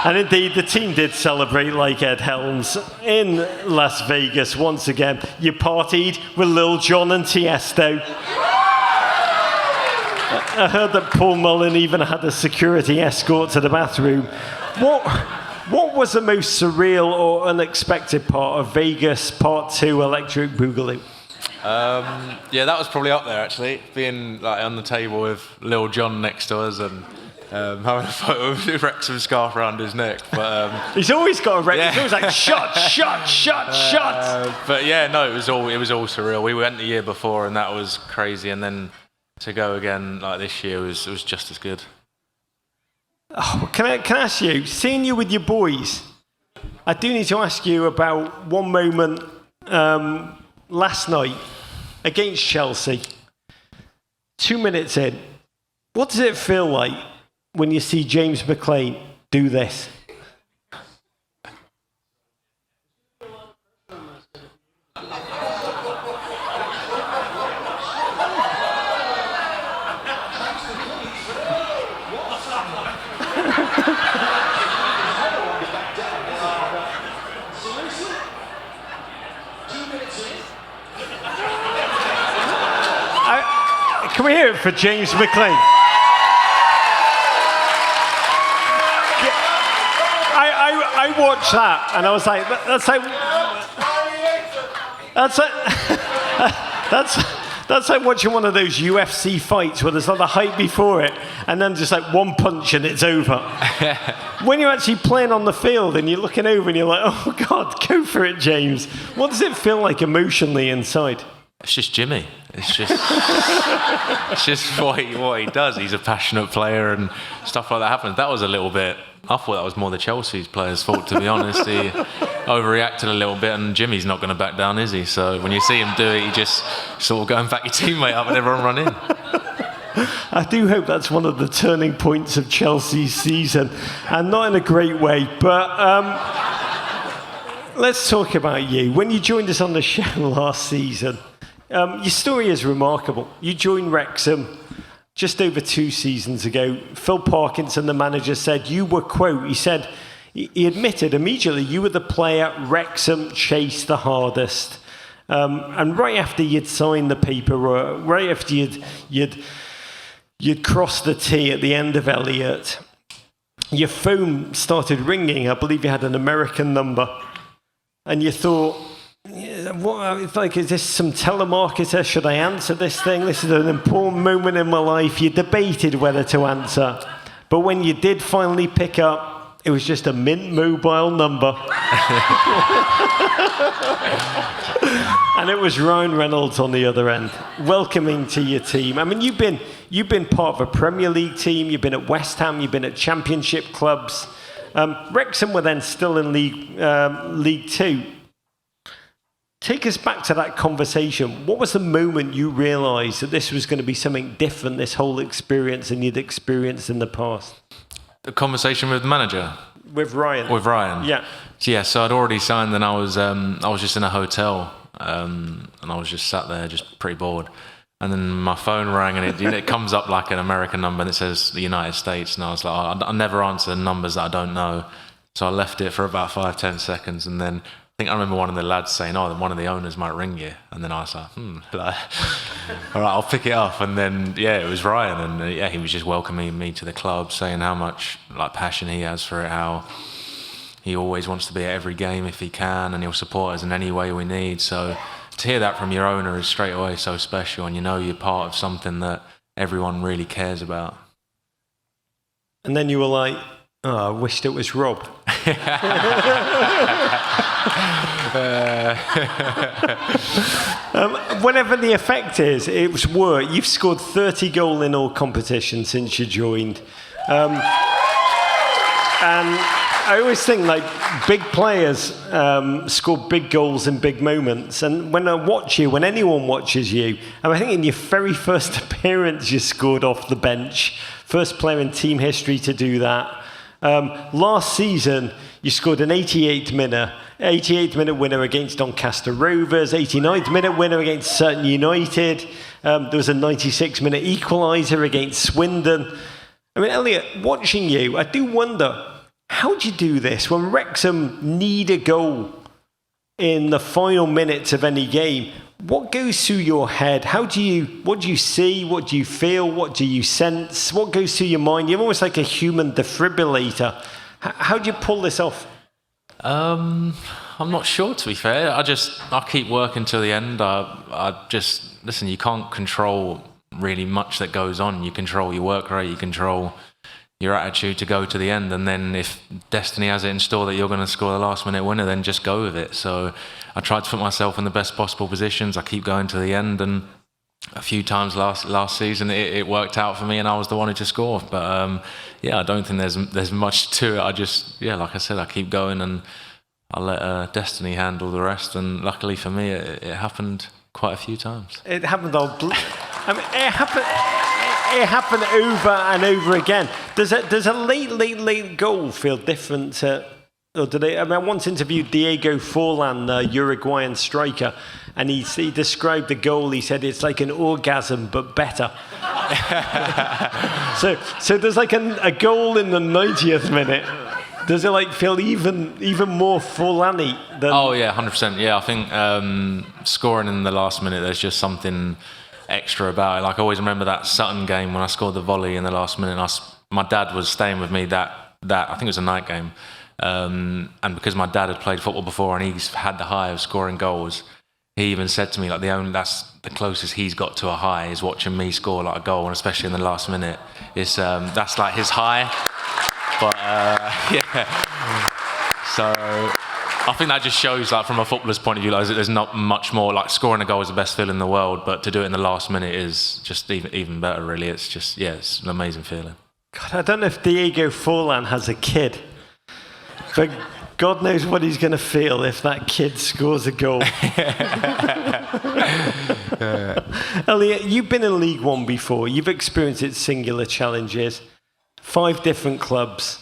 And indeed, the team did celebrate like Ed Helms in Las Vegas once again. You partied with Lil Jon and Tiesto. I heard that Paul Mullin even had a security escort to the bathroom. What was the most surreal or unexpected part of Vegas Part 2 Electric Boogaloo? Yeah, that was probably up there, actually. Being like on the table with Lil Jon next to us and having a photo with the Wrexham scarf around his neck. But he's always got a Wrexham. He's always like, shot. But yeah, no, it was all surreal. We went the year before and that was crazy, and then to go again like this year was just as good. Oh, can I ask you, seeing you with your boys, I do need to ask you about one moment last night against Chelsea. 2 minutes in, what does it feel like when you see James McLean do this? Can we hear it for James McLean? I watched that and I was like, that's like watching one of those UFC fights where there's a lot of hype before it and then just like one punch and it's over. When you're actually playing on the field and you're looking over and you're like, oh God, go for it, James. What does it feel like emotionally inside? It's just Jimmy. It's just what he does. He's a passionate player and stuff like that happens. That was a little bit, I thought that was more the Chelsea's players' fault, to be honest. He overreacted a little bit, and Jimmy's not going to back down, is he? So when you see him do it, you just sort of go and back your teammate up and everyone run in. I do hope that's one of the turning points of Chelsea's season, and not in a great way. But let's talk about you. When you joined us on the show last season, your story is remarkable. You joined Wrexham just over 2 seasons ago. Phil Parkinson, the manager, said you were, quote, he admitted immediately you were the player Wrexham chased the hardest. And right after you'd signed the paperwork, right after you'd crossed the T at the end of Elliot, your phone started ringing. I believe you had an American number. And you thought, is this some telemarketer? Should I answer this thing? This is an important moment in my life. You debated whether to answer. But when you did finally pick up, it was just a Mint Mobile number. And it was Ryan Reynolds on the other end, welcoming to your team. I mean, you've been part of a Premier League team. You've been at West Ham. You've been at Championship clubs. Wrexham were then still in League Two. Take us back to that conversation. What was the moment you realised that this was going to be something different, this whole experience, than you'd experienced in the past? The conversation with the manager? With Ryan. With Ryan? Yeah. So I'd already signed and I was just in a hotel and I was just sat there just pretty bored. And then my phone rang and it comes up like an American number and it says the United States. And I was like, I never answer numbers that I don't know. So I left it for about 5-10 seconds and then I think I remember one of the lads saying, one of the owners might ring you. And then I was like, all right, I'll pick it up. And then, it was Ryan. And he was just welcoming me to the club, saying how much passion he has for it, how he always wants to be at every game if he can, and he'll support us in any way we need. So to hear that from your owner is straight away so special, and you know you're part of something that everyone really cares about. And then you were like, oh, I wished it was Rob. Whatever the effect is, it was work. You've scored 30 goals in all competitions since you joined. And I always think like big players score big goals in big moments. And when I watch you, when anyone watches you, and I think in your very first appearance you scored off the bench, first player in team history to do that. Last season you scored an 88th minute winner against Doncaster Rovers, 89th minute winner against Sutton United. There was a 96-minute equaliser against Swindon. I mean, Elliot, watching you, I do wonder, how do you do this when Wrexham need a goal in the final minutes of any game? What goes through your head? What do you see? What do you feel? What do you sense? What goes through your mind? You're almost like a human defibrillator. How do you pull this off? I'm not sure, to be fair. I keep working till the end. I just, listen, you can't control really much that goes on. You control your work rate, you control your attitude to go to the end, and then if destiny has it in store that you're going to score the last minute winner, then just go with it. So I tried to put myself in the best possible positions. I keep going to the end, and a few times last season it worked out for me and I was the one who to score. But yeah, I don't think there's much to it. I just, yeah, like I said, I keep going and I let destiny handle the rest, and luckily for me it happened quite a few times. It happened it happened over and over again. Does a late goal feel different or did it? I mean, I once interviewed Diego Forlan, the Uruguayan striker, and he described the goal. He said it's like an orgasm but better. so there's like a goal in the 90th minute. Does it like feel even more Forlan-y than? Oh yeah, 100%. Yeah, I think scoring in the last minute, there's just something extra about it. Like I always remember that Sutton game when I scored the volley in the last minute. My dad was staying with me that I think it was a night game, and because my dad had played football before and he's had the high of scoring goals, he even said to me like that's the closest he's got to a high is watching me score like a goal, and especially in the last minute. It's that's like his high. But yeah, so I think that just shows, like, from a footballer's point of view, like, there's not much more. Like, scoring a goal is the best feeling in the world, but to do it in the last minute is just even better, really. It's just, yeah, it's an amazing feeling. God, I don't know if Diego Forlan has a kid, but God knows what he's going to feel if that kid scores a goal. Elliot, you've been in League One before. You've experienced its singular challenges. 5 different clubs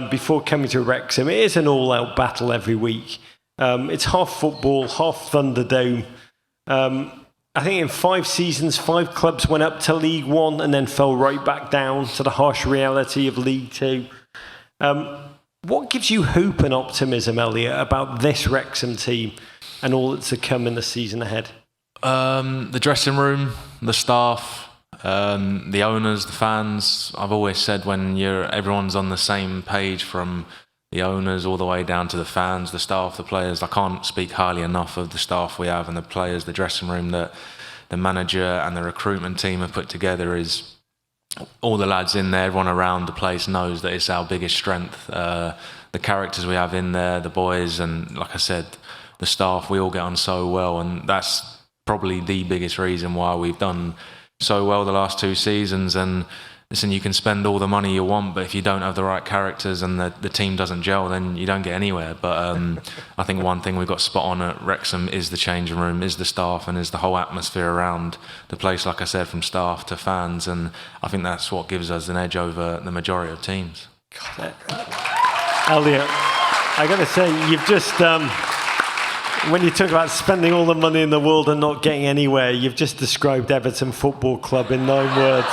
before coming to Wrexham. It is an all-out battle every week. It's half football, half Thunderdome. I think in 5 seasons, 5 clubs went up to League One and then fell right back down to the harsh reality of League Two. What gives you hope and optimism, Elliot, about this Wrexham team and all that's to come in the season ahead? The dressing room, the staff, the owners, the fans. I've always said when everyone's on the same page, from the owners all the way down to the fans, the staff, the players. I can't speak highly enough of the staff we have and the players, the dressing room that the manager and the recruitment team have put together. Is all the lads in there, everyone around the place knows that it's our biggest strength. The characters we have in there, the boys, and like I said, the staff, we all get on so well, and that's probably the biggest reason why we've done so well the last 2 seasons. And listen, you can spend all the money you want, but if you don't have the right characters and the team doesn't gel, then you don't get anywhere. But I think one thing we've got spot on at Wrexham is the changing room, is the staff, and is the whole atmosphere around the place, like I said, from staff to fans. And I think that's what gives us an edge over the majority of teams. Elliot, I got to say, you've just... when you talk about spending all the money in the world and not getting anywhere, you've just described Everton Football Club in 9 words.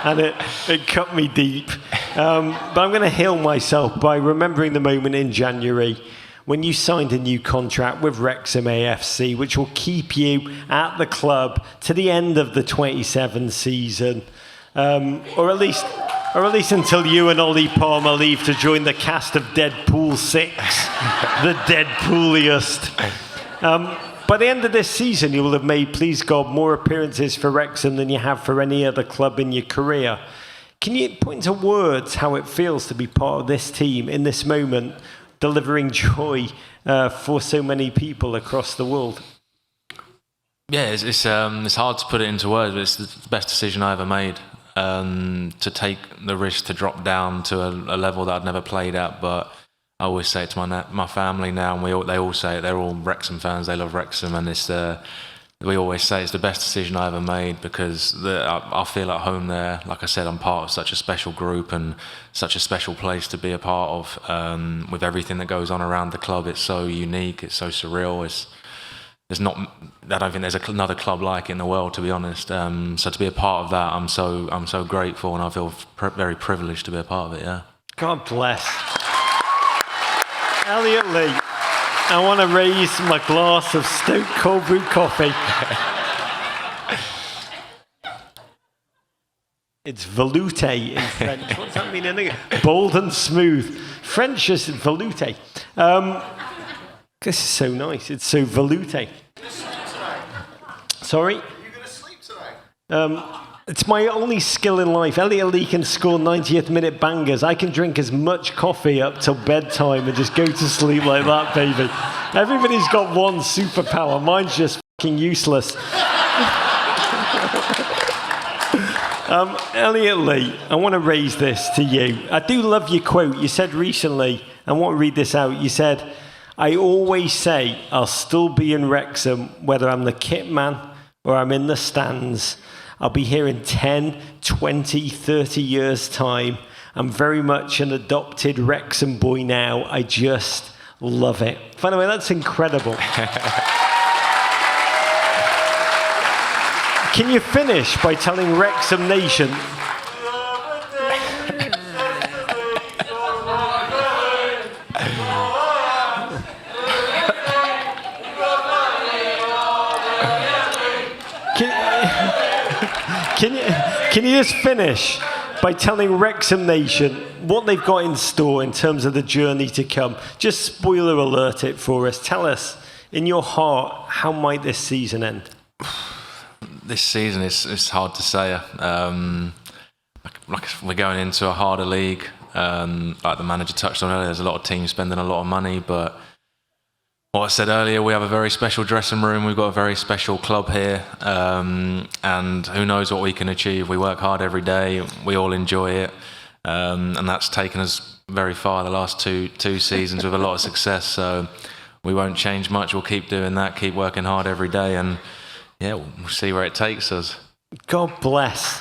And it cut me deep. But I'm going to heal myself by remembering the moment in January when you signed a new contract with Wrexham AFC, which will keep you at the club to the end of the 27 season. Or at least Or at least until you and Ollie Palmer leave to join the cast of Deadpool 6, the Deadpooliest. By the end of this season, you will have made, please God, more appearances for Wrexham than you have for any other club in your career. Can you put into words how it feels to be part of this team in this moment, delivering joy for so many people across the world? Yeah, it's hard to put it into words, but it's the best decision I ever made. To take the risk to drop down to a level that I'd never played at, but I always say it to my family now, and they all say it. They're all Wrexham fans. They love Wrexham, and we always say it's the best decision I ever made because I feel at home there. Like I said, I'm part of such a special group and such a special place to be a part of. With everything that goes on around the club, it's so unique. It's so surreal. I don't think there's another club like it in the world, to be honest. So to be a part of that, I'm so grateful, and I feel very privileged to be a part of it. Yeah. God bless. Elliot Lee, I want to raise my glass of SToK Cold Brew Coffee. It's veloute in French. What's that mean in English? Bold and smooth. French is veloute. This is so nice. It's so veloute. Sorry? Are you going to sleep tonight? It's my only skill in life. Elliot Lee can score 90th minute bangers. I can drink as much coffee up till bedtime and just go to sleep like that, baby. Everybody's got one superpower. Mine's just fucking useless. Elliot Lee, I want to raise this to you. I do love your quote. You said recently, I want to read this out. You said, I always say I'll still be in Wrexham, whether I'm the kit man or I'm in the stands. I'll be here in 10, 20, 30 years' time. I'm very much an adopted Wrexham boy now. I just love it. By the way, that's incredible. Can you finish by telling Wrexham Nation... Can you just finish by telling Wrexham Nation what they've got in store in terms of the journey to come? Just spoiler alert it for us. Tell us, in your heart, how might this season end? This season, it's hard to say. Like we're going into a harder league. Like the manager touched on earlier, there's a lot of teams spending a lot of money, but what I said earlier, we have a very special dressing room. We've got a very special club here, and who knows what we can achieve. We work hard every day. We all enjoy it, and that's taken us very far the last two seasons with a lot of success. So we won't change much. We'll keep doing that, keep working hard every day, and yeah, we'll see where it takes us. God bless.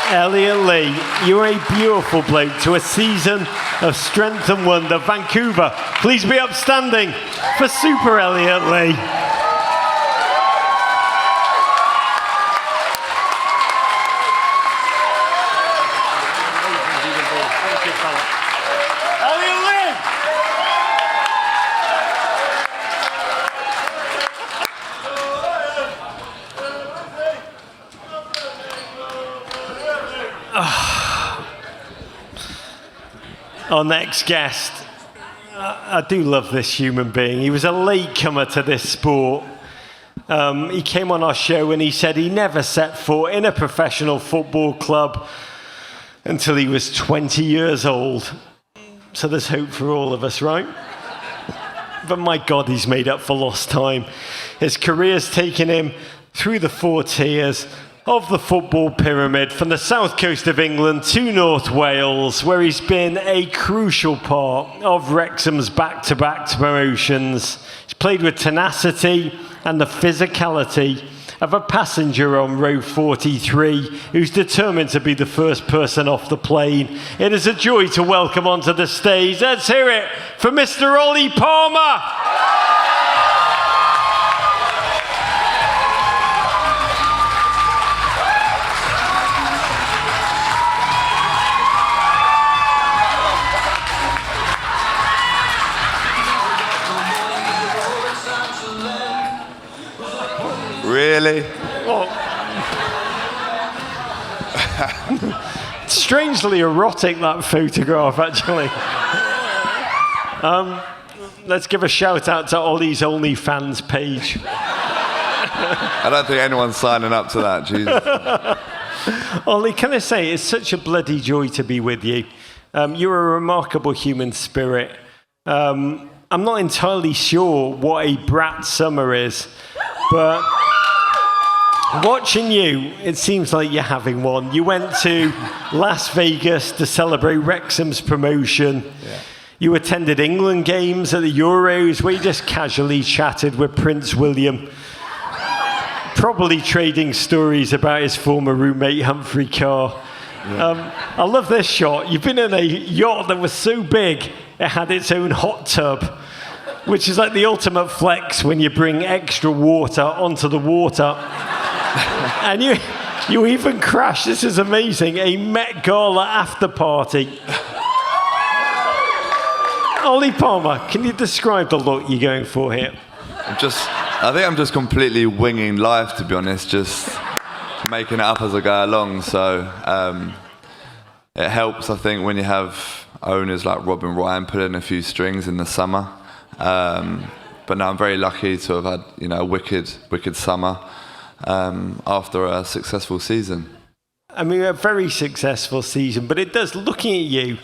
Elliot Lee, you're a beautiful bloke to a season of strength and wonder. Vancouver, please be upstanding for Super Elliot Lee. Elliot Lee! Our next guest, I do love this human being. He was a latecomer to this sport. He came on our show and he said he never set foot in a professional football club until he was 20 years old. So there's hope for all of us, right? But my God, he's made up for lost time. His career's taken him through the 4 tiers of the football pyramid, from the south coast of England to North Wales, where he's been a crucial part of Wrexham's back-to-back promotions. He's played with tenacity and the physicality of a passenger on row 43 who's determined to be the first person off the plane. It is a joy to welcome onto the stage. Let's hear it for Mr. Ollie Palmer. Really? strangely erotic, that photograph, actually. Let's give a shout out to Ollie's OnlyFans page. I don't think anyone's signing up to that, Jesus. Ollie, can I say, it's such a bloody joy to be with you. You're a remarkable human spirit. I'm not entirely sure what a brat summer is, but watching you, it seems like you're having one. You went to Las Vegas to celebrate Wrexham's promotion. Yeah. You attended England games at the Euros where you just casually chatted with Prince William, probably trading stories about his former roommate Humphrey Ker. Yeah. I love this shot. You've been in a yacht that was so big it had its own hot tub, which is like the ultimate flex when you bring extra water onto the water. And you even crashed, this is amazing, a Met Gala after party. Ollie Palmer, can you describe the look you're going for here? I think I'm just completely winging life, to be honest, just making it up as I go along. So it helps, I think, when you have owners like Rob and Ryan pulling a few strings in the summer. But now I'm very lucky to have had, a wicked summer after a successful season. I mean, a very successful season, but it does, looking at you,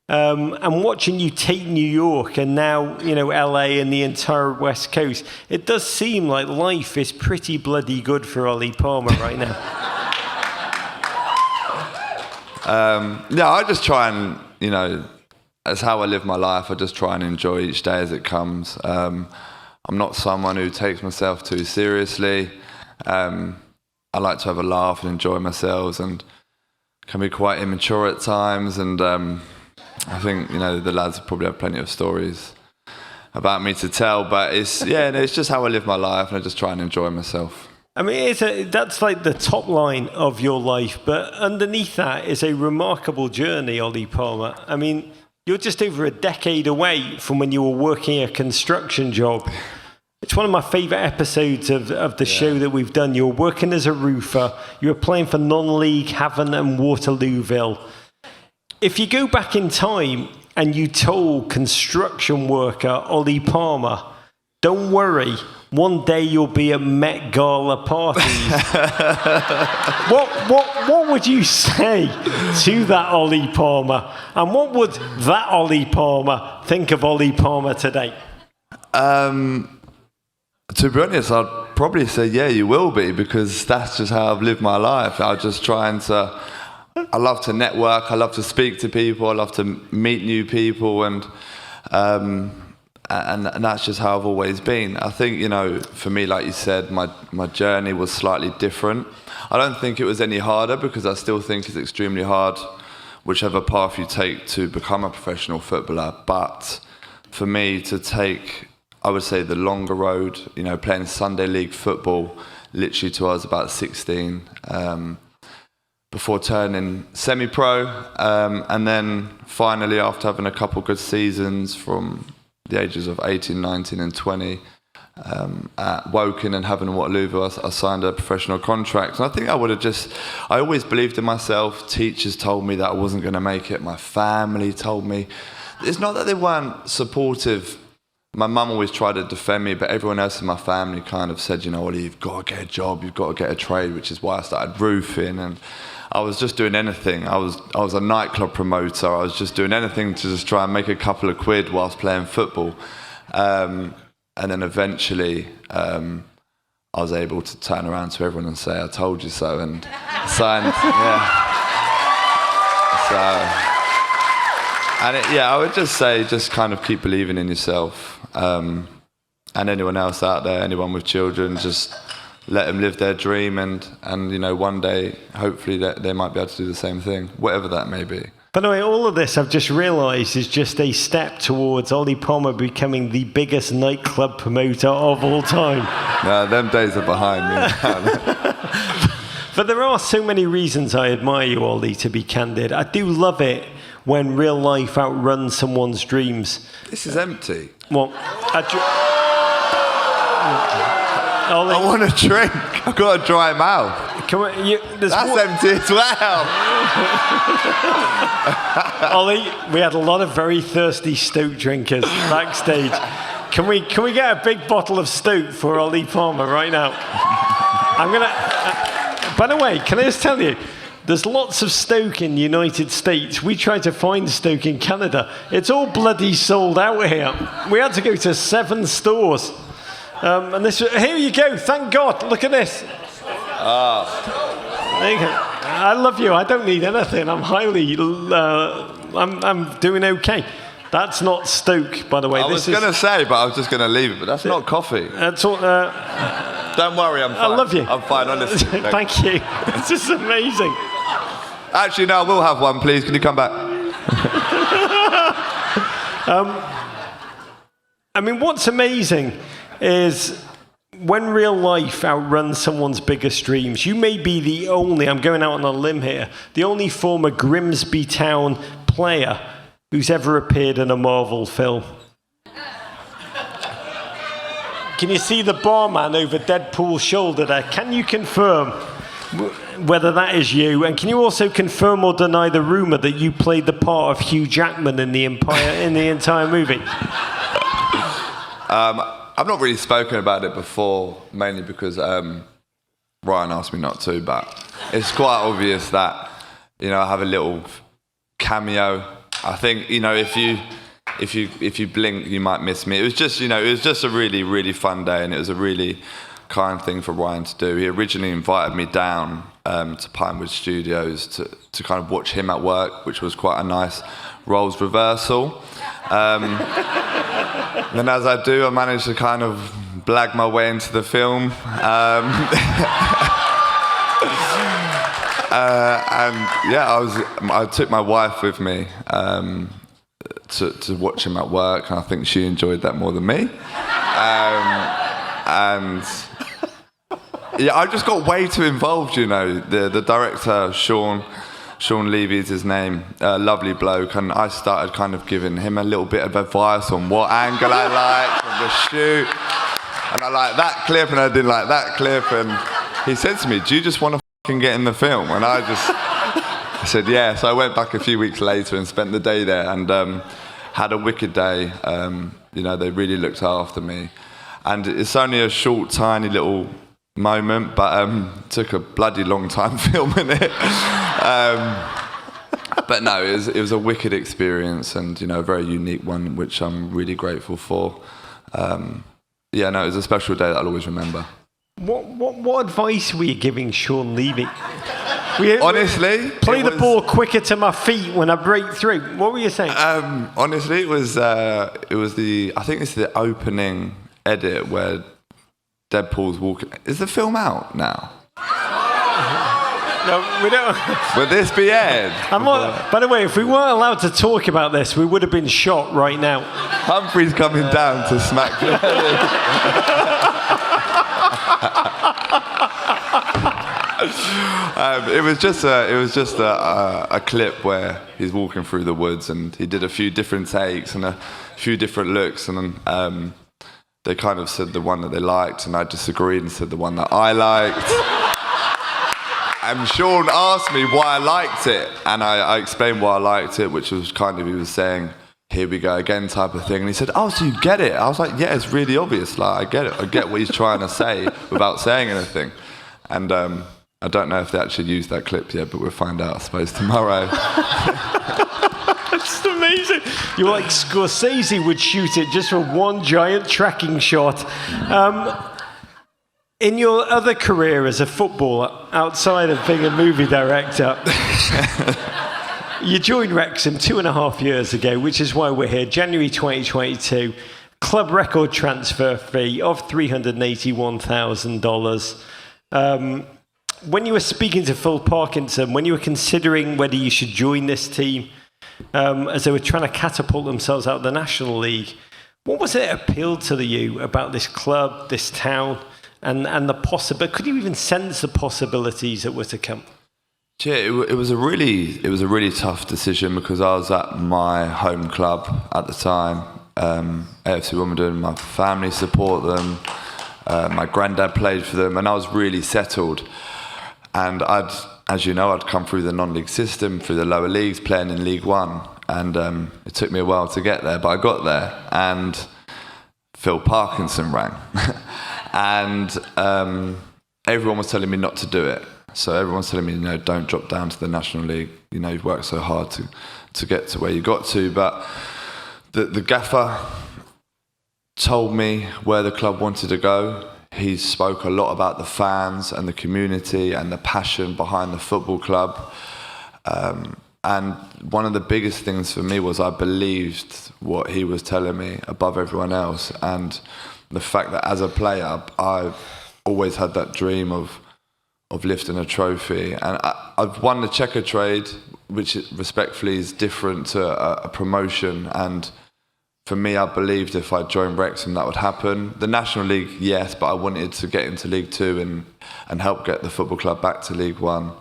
and watching you take New York and now, LA and the entire West Coast, it does seem like life is pretty bloody good for Ollie Palmer right now. I just try and, that's how I live my life. I just try and enjoy each day as it comes. I'm not someone who takes myself too seriously. I like to have a laugh and enjoy myself, and can be quite immature at times, and I think, the lads probably have plenty of stories about me to tell, but it's just how I live my life, and I just try and enjoy myself. I mean, that's like the top line of your life, but underneath that is a remarkable journey, Ollie Palmer. I mean, you're just over a decade away from when you were working a construction job. It's one of my favourite episodes of the show that we've done. You were working as a roofer. You were playing for non-league Havant and Waterlooville. If you go back in time and you told construction worker Ollie Palmer, don't worry, one day you'll be at Met Gala parties. What would you say to that Ollie Palmer? And what would that Ollie Palmer think of Ollie Palmer today? To be honest, I'd probably say, yeah, you will be, because that's just how I've lived my life. I love to network, I love to speak to people, I love to meet new people, and that's just how I've always been. I think, for me, like you said, my journey was slightly different. I don't think it was any harder, because I still think it's extremely hard, whichever path you take to become a professional footballer. But for me to take, I would say, the longer road, playing Sunday League football, literally till I was about 16, before turning semi-pro, and then finally, after having a couple good seasons from the ages of 18, 19 and 20, at Woking and Havant and Waterlooville, I signed a professional contract. And I think I always believed in myself. Teachers told me that I wasn't going to make it. My family told me. It's not that they weren't supportive. My mum always tried to defend me, but everyone else in my family kind of said, Ollie, you've got to get a job, you've got to get a trade, which is why I started roofing. And I was just doing anything. I was a nightclub promoter. I was just doing anything to just try and make a couple of quid whilst playing football. And then eventually I was able to turn around to everyone and say, I told you so, and signed. I would just say, just kind of keep believing in yourself. And anyone else out there, anyone with children, just let them live their dream, and one day, hopefully, they might be able to do the same thing, whatever that may be. By the way, all of this I've just realised is just a step towards Ollie Palmer becoming the biggest nightclub promoter of all time. No, them days are behind me. But there are so many reasons I admire you, Ollie, to be candid. I do love it when real life outruns someone's dreams. This is empty. Well, Ollie, I want a drink. I've got a dry mouth. Come on, That's empty as well. Ollie, we had a lot of very thirsty SToK drinkers backstage. Can we get a big bottle of SToK for Ollie Palmer right now? I'm gonna. By the way, can I just tell you, there's lots of SToK in the United States. We tried to find SToK in Canada. It's all bloody sold out here. We had to go to 7 stores. And here you go. Thank God. Look at this. There you go. I love you. I don't need anything. I'm highly. I'm doing okay. That's not SToK, by the way. I was going to say, but I was just going to leave it. But that's not coffee. That's all. Don't worry, I'm fine. I love you. I'm fine, honestly. Thank you. It's just amazing. Actually, no, we'll have one, please. Can you come back? I mean, what's amazing is when real life outruns someone's biggest dreams. You may be the only, I'm going out on a limb here, the only former Grimsby Town player who's ever appeared in a Marvel film. Can you see the barman over Deadpool's shoulder there? Can you confirm whether that is you? And can you also confirm or deny the rumour that you played the part of Hugh Jackman in the entire movie? I've not really spoken about it before, mainly because Ryan asked me not to, but it's quite obvious that, I have a little cameo. I think, if you blink, you might miss me. It was just, a really, really fun day, and it was a really kind thing for Ryan to do. He originally invited me down to Pinewood Studios to kind of watch him at work, which was quite a nice roles reversal. Then as I do, I managed to kind of blag my way into the film. I took my wife with me to watch him at work, and I think she enjoyed that more than me. I just got way too involved, The director, Sean Levy is his name, lovely bloke, and I started kind of giving him a little bit of advice on what angle I liked from the shoot, and I liked that clip and I didn't like that clip, and he said to me, "Do you just want to fucking get in the film?" And I said, yeah. So I went back a few weeks later and spent the day there, and had a wicked day. They really looked after me, and it's only a short, tiny little moment, but took a bloody long time filming it. But no, it was a wicked experience, and a very unique one, which I'm really grateful for. It was a special day that I'll always remember. What advice were you giving Sean Levy? Honestly, play the ball quicker to my feet when I break through. What were you saying? Honestly, it was I think it's the opening edit where Deadpool's walking. Is the film out now? No, we don't. Will this be aired? By the way, if we weren't allowed to talk about this, we would have been shot right now. Humphrey's coming down to smack you. It was just a clip where he's walking through the woods, and he did a few different takes and a few different looks, and they kind of said the one that they liked, and I disagreed and said the one that I liked. And Sean asked me why I liked it, and I explained why I liked it, which was kind of, he was saying, "Here we go again," type of thing. And he said, "Oh, so you get it?" I was like, "Yeah, it's really obvious. Like, I get it. I get what he's trying to say without saying anything." And I don't know if they actually used that clip yet, but we'll find out, I suppose, tomorrow. It's amazing. You're like Scorsese would shoot it just for one giant tracking shot. In your other career as a footballer, outside of being a movie director, you joined Wrexham 2.5 years ago, which is why we're here, January 2022. Club record transfer fee of $381,000. When you were speaking to Phil Parkinson, when you were considering whether you should join this team, as they were trying to catapult themselves out of the National League, what was it that appealed to you about this club, this town, and the possibility? Could you even sense the possibilities that were to come? Yeah, it was a really tough decision, because I was at my home club at the time, AFC Wimbledon. My family support them. My granddad played for them, and I was really settled. And as you know, I'd come through the non-league system, through the lower leagues, playing in League One. And it took me a while to get there, but I got there. And Phil Parkinson rang. And everyone was telling me not to do it. So everyone's telling me, don't drop down to the National League. You've worked so hard to get to where you got to. But the gaffer told me where the club wanted to go. He spoke a lot about the fans and the community and the passion behind the football club. And one of the biggest things for me was I believed what he was telling me above everyone else. And the fact that as a player, I've always had that dream of lifting a trophy. And I've won the checker trade, which respectfully is different to a promotion. And for me, I believed if I joined Wrexham, that would happen. The National League, yes, but I wanted to get into League Two and help get the football club back to League One,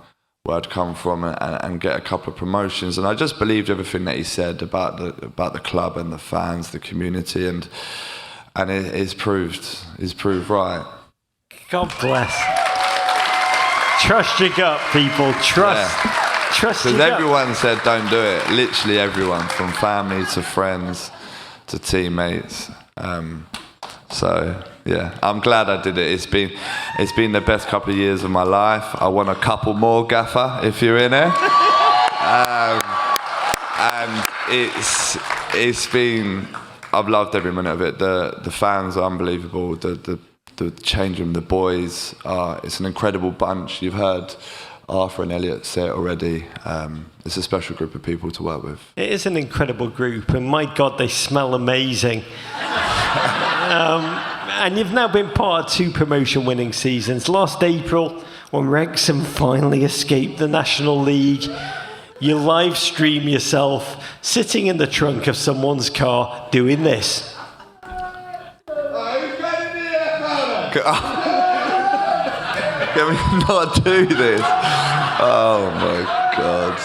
where I'd come from, and get a couple of promotions. And I just believed everything that he said about the club and the fans, the community, and it's proved right. God bless. Trust your gut, people. Trust your gut. Because everyone said don't do it. Literally everyone, from family to friends to teammates. So yeah, I'm glad I did it. It's been the best couple of years of my life. I want a couple more, gaffer, if you're in there. And it's been. I've loved every minute of it. The fans are unbelievable. The change room, the boys it's an incredible bunch. You've heard Arthur and Elliot say it already. It's a special group of people to work with. It is an incredible group, and my God, they smell amazing. And you've now been part of 2 promotion-winning seasons. Last April, when Wrexham finally escaped the National League, you live stream yourself sitting in the trunk of someone's car doing this. Can we not do this? Oh my God.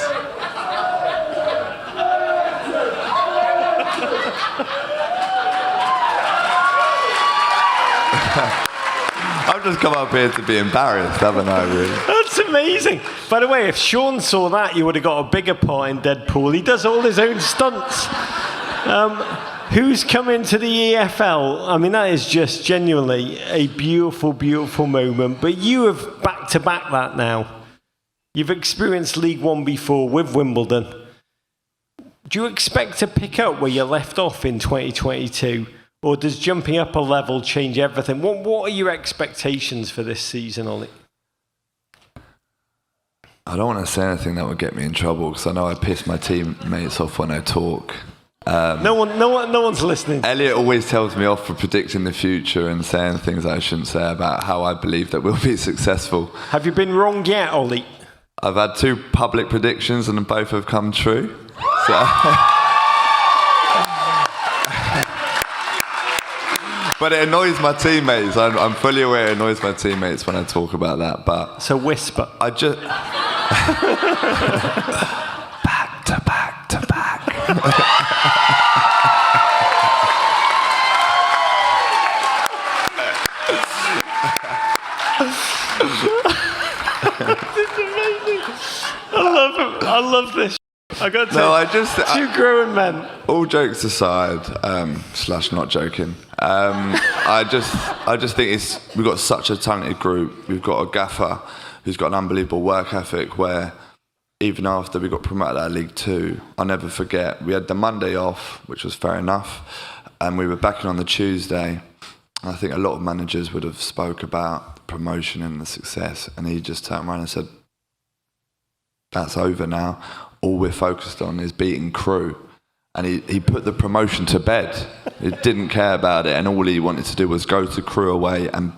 I've just come up here to be embarrassed, haven't I, really? That's amazing. By the way, if Sean saw that, you would have got a bigger part in Deadpool. He does all his own stunts. Who's come into the EFL? I mean, that is just genuinely a beautiful, beautiful moment. But you have back-to-back that now. You've experienced League One before with Wimbledon. Do you expect to pick up where you left off in 2022? Or does jumping up a level change everything? What are your expectations for this season, Ollie? I don't want to say anything that would get me in trouble, because I know I piss my teammates off when I talk. No one's listening. Elliot always tells me off for predicting the future and saying things I shouldn't say about how I believe that we'll be successful. Have you been wrong yet, Ollie? I've had 2 public predictions and both have come true. So but it annoys my teammates. I'm fully aware it annoys my teammates when I talk about that. But so whisper. I just back to back to back. I love this. I got to. 2 growing men. All jokes aside, / not joking. I just think we've got such a talented group. We've got a gaffer who's got an unbelievable work ethic. Where even after we got promoted out of League Two, I'll never forget. We had the Monday off, which was fair enough, and we were back in on the Tuesday. And I think a lot of managers would have spoke about the promotion and the success, and he just turned around and said, "That's over now. All we're focused on is beating Crewe." And he put the promotion to bed. He didn't care about it, and all he wanted to do was go to Crewe away and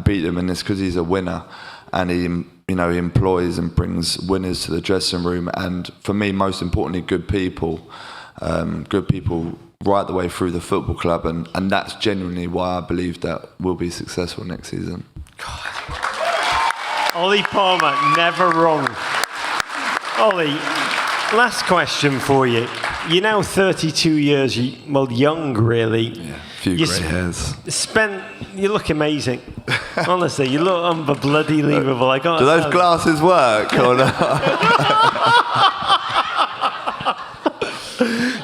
beat them. And it's because he's a winner, and he employs and brings winners to the dressing room. And for me, most importantly, good people right the way through the football club, and that's genuinely why I believe that we'll be successful next season. God. Ollie Palmer, never wrong. Ollie, last question for you. You're now 32 years, young really. Yeah, few You grey hairs. You look amazing. Honestly, you look unbelievable. I got. Do those glasses work or not?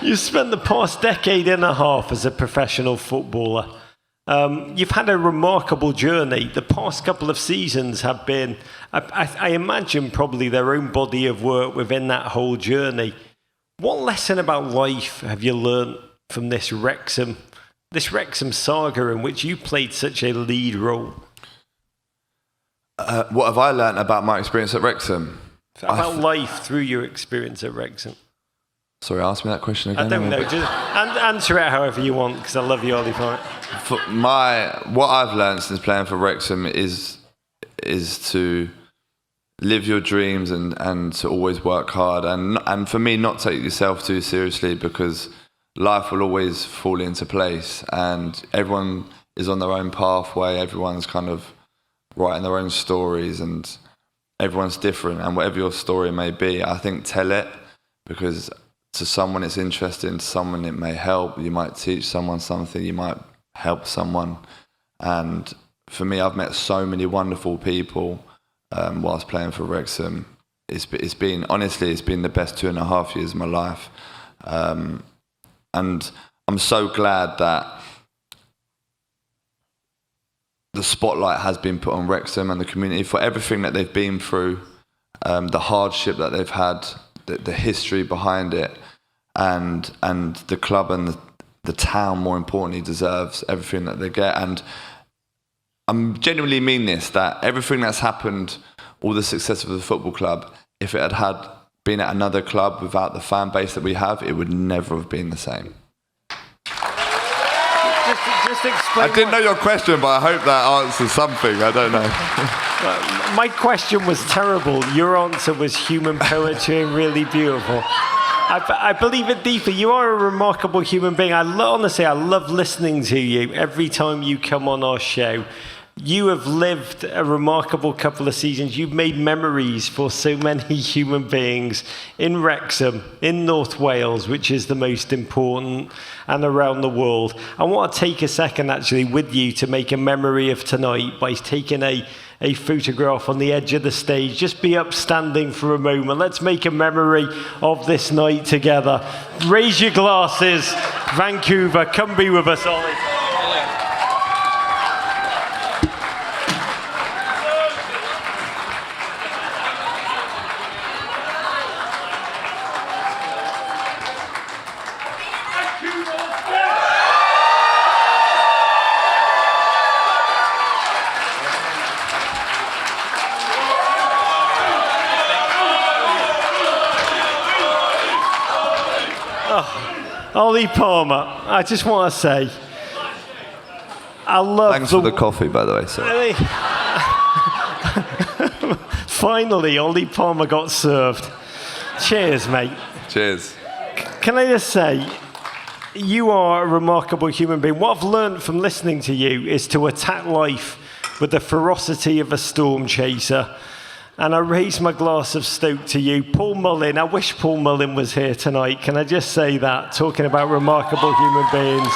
You spent the past decade and a half as a professional footballer. You've had a remarkable journey. The past couple of seasons have been, I imagine, probably their own body of work within that whole journey. What lesson about life have you learned from this Wrexham saga in which you played such a lead role? What have I learnt about my experience at Wrexham? About life through your experience at Wrexham. Sorry, ask me that question again. I don't know. Just answer it however you want, because I love you, Ollie Palmer. What I've learned since playing for Wrexham is to live your dreams and to always work hard and for me not take yourself too seriously, because life will always fall into place and everyone is on their own pathway. Everyone's kind of writing their own stories and everyone's different, and whatever your story may be, I think tell it, because to someone it's interesting, to someone it may help. You might teach someone something, you might help someone. And for me, I've met so many wonderful people whilst playing for Wrexham. It's been the best 2.5 years of my life. And I'm so glad that the spotlight has been put on Wrexham and the community for everything that they've been through, the hardship that they've had, the history behind it, and the club and the town, more importantly, deserves everything that they get. And I genuinely mean this, that everything that's happened, all the success of the football club, if it had been at another club without the fan base that we have, it would never have been the same. Just explain. I didn't know your question, but I hope that answers something. I don't know. My question was terrible. Your answer was human poetry and really beautiful. I believe it deeply. You are a remarkable human being. Honestly, I love listening to you every time you come on our show. You have lived a remarkable couple of seasons. You've made memories for so many human beings in Wrexham, in North Wales, which is the most important, and around the world. I want to take a second, actually, with you to make a memory of tonight by taking a photograph on the edge of the stage. Just be upstanding for a moment. Let's make a memory of this night together. Raise your glasses. Vancouver, come be with us, Ollie. Ollie Palmer, I just want to say, I love. Thanks for the coffee, by the way. Sorry. Finally, Ollie Palmer got served. Cheers, mate. Cheers. Can I just say, you are a remarkable human being. What I've learned from listening to you is to attack life with the ferocity of a storm chaser. And I raise my glass of SToK to you. Paul Mullin, I wish Paul Mullin was here tonight. Can I just say that? Talking about remarkable human beings.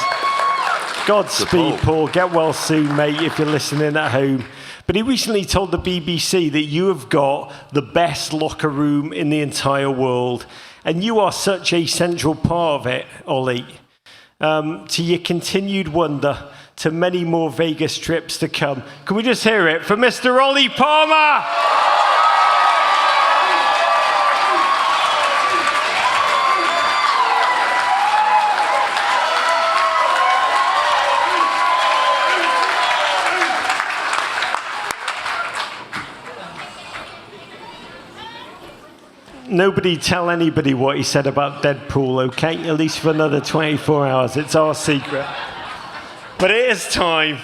Godspeed, Paul. Get well soon, mate, if you're listening at home. But he recently told the BBC that you have got the best locker room in the entire world. And you are such a central part of it, Ollie. To your continued wonder, to many more Vegas trips to come. Can we just hear it for Mr. Ollie Palmer? Nobody tell anybody what he said about Deadpool, okay? At least for another 24 hours. It's our secret. But it is time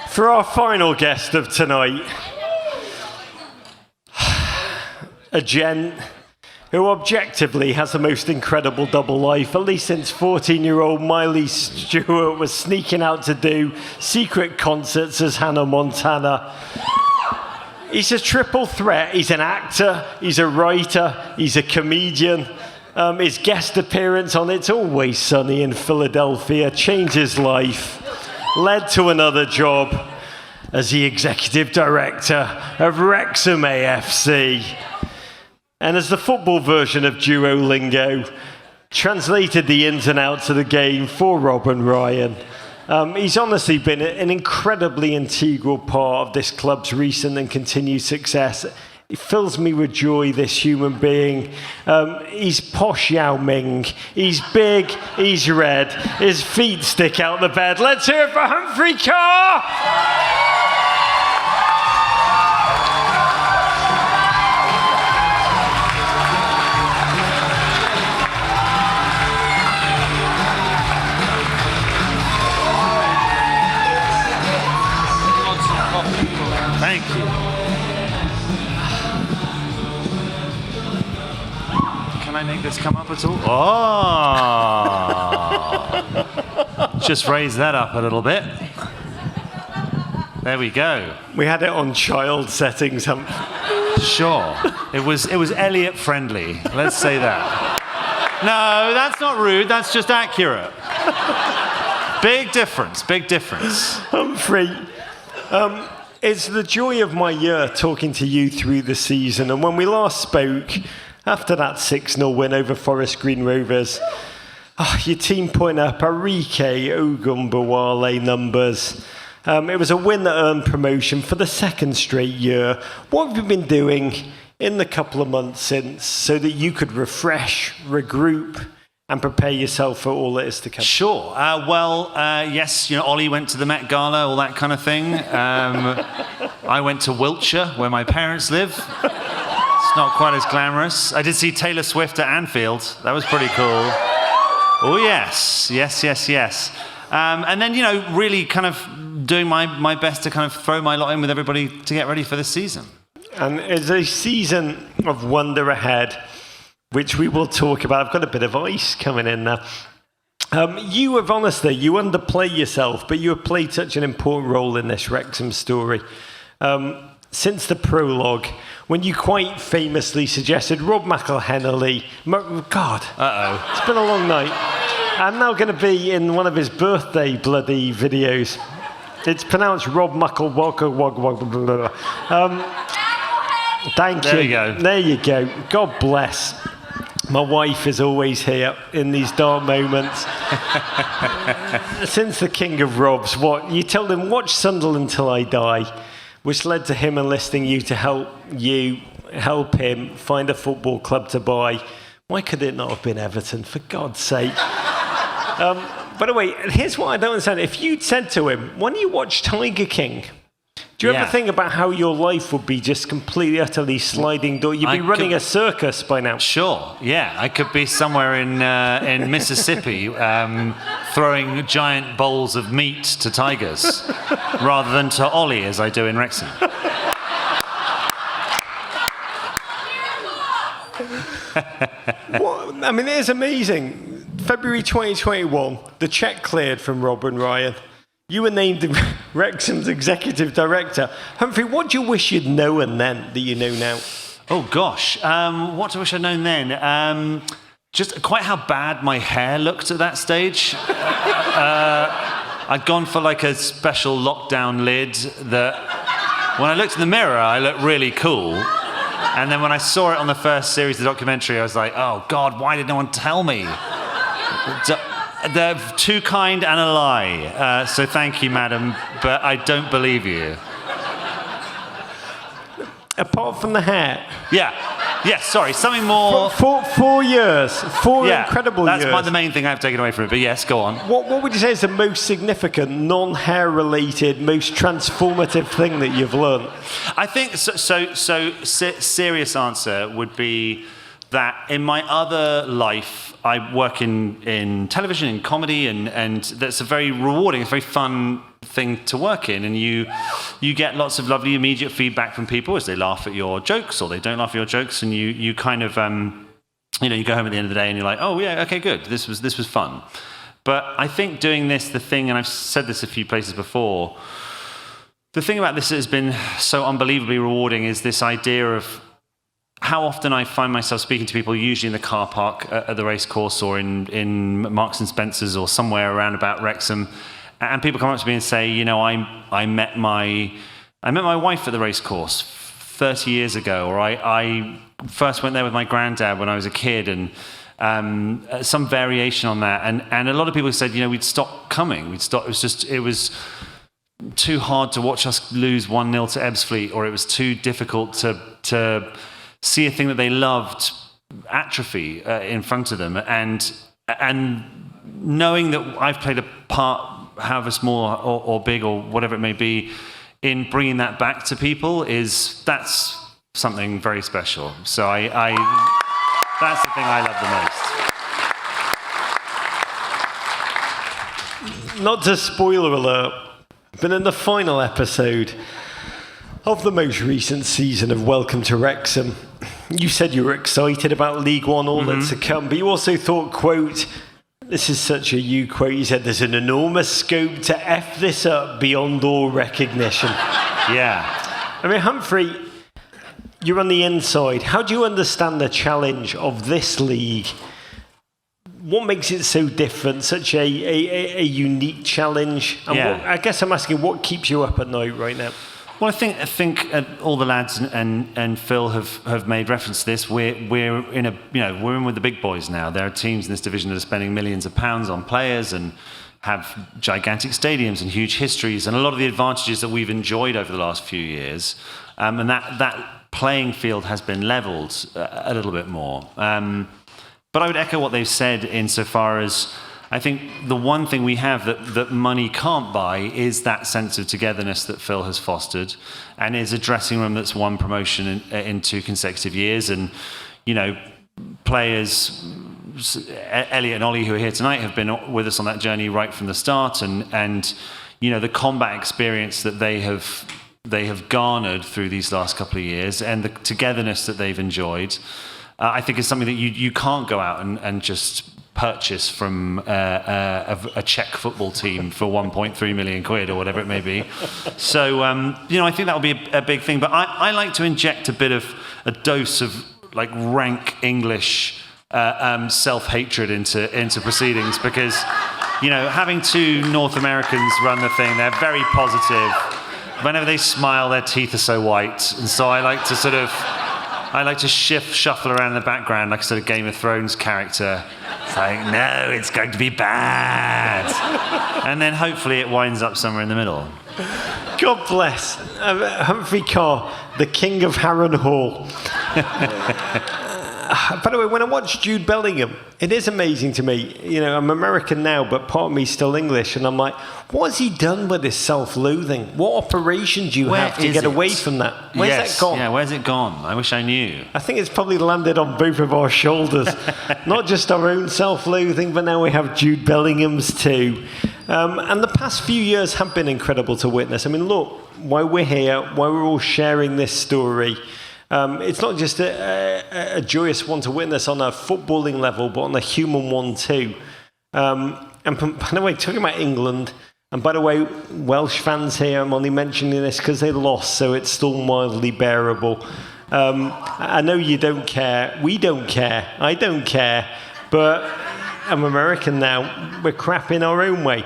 for our final guest of tonight. A gent who objectively has the most incredible double life, at least since 14-year-old Miley Stewart was sneaking out to do secret concerts as Hannah Montana. He's a triple threat. He's an actor, he's a writer, he's a comedian, His guest appearance on It's Always Sunny in Philadelphia changed his life, led to another job as the executive director of Wrexham AFC. And as the football version of Duolingo, translated the ins and outs of the game for Rob and Ryan. He's honestly been an incredibly integral part of this club's recent and continued success. It fills me with joy, this human being. He's posh Yao Ming. He's big, he's red. His feet stick out the bed. Let's hear it for Humphrey Ker! Thank you. Can I make this come up at all? Oh! Just raise that up a little bit. There we go. We had it on child settings, Sure. It was Elliot friendly. Let's say that. No, that's not rude. That's just accurate. Big difference. Big difference. Humphrey, it's the joy of my year talking to you through the season. And when we last spoke, after that 6-0 win over Forest Green Rovers, your team putting up Arike Ogumbawale numbers. It was a win that earned promotion for the second straight year. What have you been doing in the couple of months since so that you could refresh, regroup, and prepare yourself for all that is to come? Sure. Yes, Ollie went to the Met Gala, all that kind of thing. I went to Wiltshire, where my parents live. It's not quite as glamorous. I did see Taylor Swift at Anfield. That was pretty cool. Oh, yes. Yes. And then, really kind of doing my best to kind of throw my lot in with everybody to get ready for this season. And it's a season of wonder ahead, which we will talk about. I've got a bit of ice coming in now. You have honestly, you underplay yourself, but you have played such an important role in this Wrexham story. Since the prologue, when you quite famously suggested Rob McElhennelly, God, it's been a long night. I'm now going to be in one of his birthday bloody videos. It's pronounced Rob McElhennelly. Thank you. There you go. There you go. God bless. My wife is always here in these dark moments. Since the King of Robs, you told him, watch Sunderland Till I Die, which led to him enlisting you to help him find a football club to buy. Why could it not have been Everton, for God's sake? By the way, here's what I don't understand. If you'd said to him, why don't you watch Tiger King? Do you ever think about how your life would be just completely, utterly sliding door? You'd be running a circus by now. Sure, yeah. I could be somewhere in Mississippi throwing giant bowls of meat to tigers rather than to Ollie, as I do in Wrexham. I mean, it is amazing. February 2021, the cheque cleared from Rob and Ryan. You were named Wrexham's executive director. Humphrey, what do you wish you'd known then that you know now? Oh, gosh. What do I wish I'd known then? Just quite how bad my hair looked at that stage. I'd gone for like a special lockdown lid that when I looked in the mirror, I looked really cool. And then when I saw it on the first series of the documentary, I was like, oh, God, why did no one tell me? They're too kind and a lie. So thank you, madam, but I don't believe you. Apart from the hair. Yeah. Yes, sorry, something more... 4 years. Four incredible years. That's the main thing I've taken away from it, but yes, go on. What would you say is the most significant, non-hair related, most transformative thing that you've learned? I think, serious answer would be that in my other life, I work in television, in comedy, and that's a very rewarding, it's a very fun thing to work in, and you get lots of lovely immediate feedback from people as they laugh at your jokes or they don't laugh at your jokes, and you kind of you go home at the end of the day and you're like, oh yeah, okay, good, this was fun. But I think doing this, the thing, and I've said this a few places before, the thing about this that has been so unbelievably rewarding is this idea of how often I find myself speaking to people, usually in the car park at the race course or in Marks and Spencer's or somewhere around about Wrexham, and people come up to me and say, you know, I met my wife at the race course 30 years ago, or I first went there with my granddad when I was a kid, and some variation on that. And a lot of people said, you know, we'd stop coming. It was too hard to watch us lose 1-0 to Ebbsfleet, or it was too difficult to see a thing that they loved atrophy in front of them. And knowing that I've played a part, however small or big or whatever it may be, in bringing that back to people, that's something very special. So that's the thing I love the most. Not to spoiler alert, but in the final episode of the most recent season of Welcome to Wrexham, you said you were excited about League One, all that's to come, but you also thought, quote, this is such a you quote, you said there's an enormous scope to F this up beyond all recognition. Yeah. I mean, Humphrey, you're on the inside. How do you understand the challenge of this league? What makes it so different, such a unique challenge? And I guess I'm asking, what keeps you up at night right now? Well, I think all the lads and Phil have made reference to this. We're in with the big boys now. There are teams in this division that are spending millions of pounds on players and have gigantic stadiums and huge histories, and a lot of the advantages that we've enjoyed over the last few years, and that playing field has been levelled a little bit more. But I would echo what they've said insofar as I think the one thing we have that money can't buy is that sense of togetherness that Phil has fostered, and is a dressing room that's won promotion in 2 consecutive years. And, you know, players, Elliot and Ollie, who are here tonight, have been with us on that journey right from the start. And you know, the combat experience that they have garnered through these last couple of years, and the togetherness that they've enjoyed, I think is something that you can't go out and just purchase from a Czech football team for 1.3 million quid or whatever it may be. So, you know, I think that will be a big thing. But I like to inject a dose of like rank English self-hatred into proceedings, because, you know, having 2 North Americans run the thing, they're very positive. Whenever they smile, their teeth are so white. And so I like to shuffle around in the background like a sort of Game of Thrones character. It's like, no, it's going to be bad. And then hopefully it winds up somewhere in the middle. God bless. Humphrey Ker, the king of Harron Hall. By the way, when I watch Jude Bellingham, it is amazing to me. You know, I'm American now, but part of me's still English. And I'm like, what has he done with his self-loathing? What operation do you have to get away from that? Where's that gone? Yeah, where's it gone? I wish I knew. I think it's probably landed on both of our shoulders. Not just our own self-loathing, but now we have Jude Bellingham's too. And the past few years have been incredible to witness. I mean, look, why we're here, why we're all sharing this story. It's not just a joyous one to witness on a footballing level, but on a human one too. And by the way, talking about England, and by the way, Welsh fans here, I'm only mentioning this because they lost, so it's still mildly bearable. I know you don't care. We don't care. I don't care. But I'm American now. We're crap in our own way.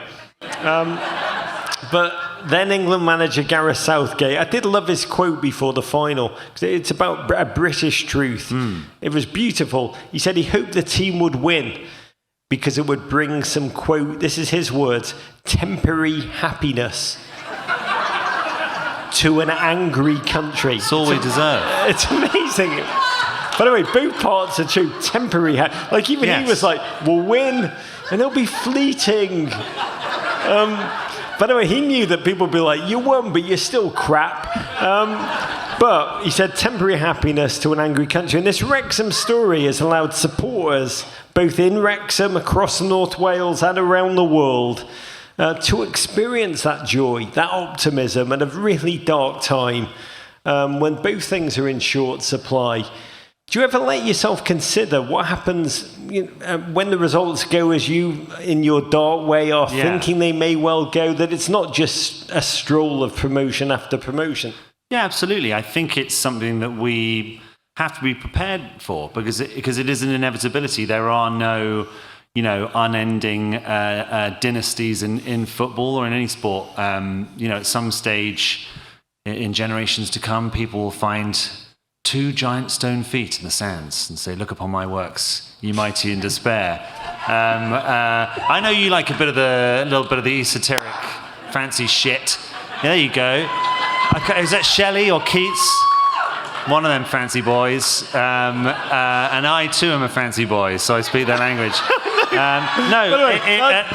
But then England manager Gareth Southgate, I did love his quote before the final, because it's about a British truth. It was beautiful. He said he hoped the team would win because it would bring some, quote, this is his words, temporary happiness to an angry country. It's all we deserve. It's amazing. By the way, both parts are true. Temporary like even he was like, we'll win and it'll be fleeting. By the way, he knew that people would be like, you won, but you're still crap. But he said temporary happiness to an angry country. And this Wrexham story has allowed supporters, both in Wrexham, across North Wales and around the world, to experience that joy, that optimism at a really dark time when both things are in short supply. Do you ever let yourself consider what happens when the results go as you, in your dark way, are thinking they may well go, that it's not just a stroll of promotion after promotion? Yeah, absolutely. I think it's something that we have to be prepared for, because it is an inevitability. There are no, unending dynasties in football or in any sport. At some stage in generations to come, people will find 2 giant stone feet in the sands and say, "Look upon my works, ye mighty in despair." I know you like a little bit of the esoteric, fancy shit. There you go. Okay, is that Shelley or Keats? One of them fancy boys. And I too am a fancy boy, so I speak that language.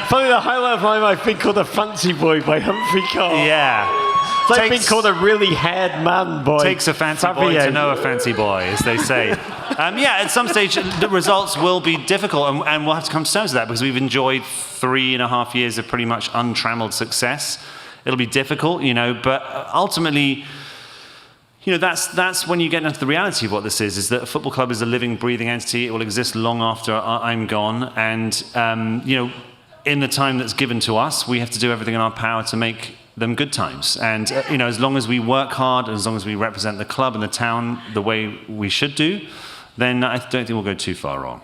Funny, the highlight of my life being called a fancy boy by Humphrey Ker. Yeah. It's like being called a really haired man boy. Takes a fancy boy to know a fancy boy, as they say. At some stage, the results will be difficult, and we'll have to come to terms with that, because we've enjoyed 3.5 years of pretty much untrammeled success. It'll be difficult, but ultimately, that's when you get into the reality of what this is that a football club is a living, breathing entity. It will exist long after I'm gone, and in the time that's given to us, we have to do everything in our power to make them good times. And as long as we work hard, and as long as we represent the club and the town the way we should do, then I don't think we'll go too far wrong.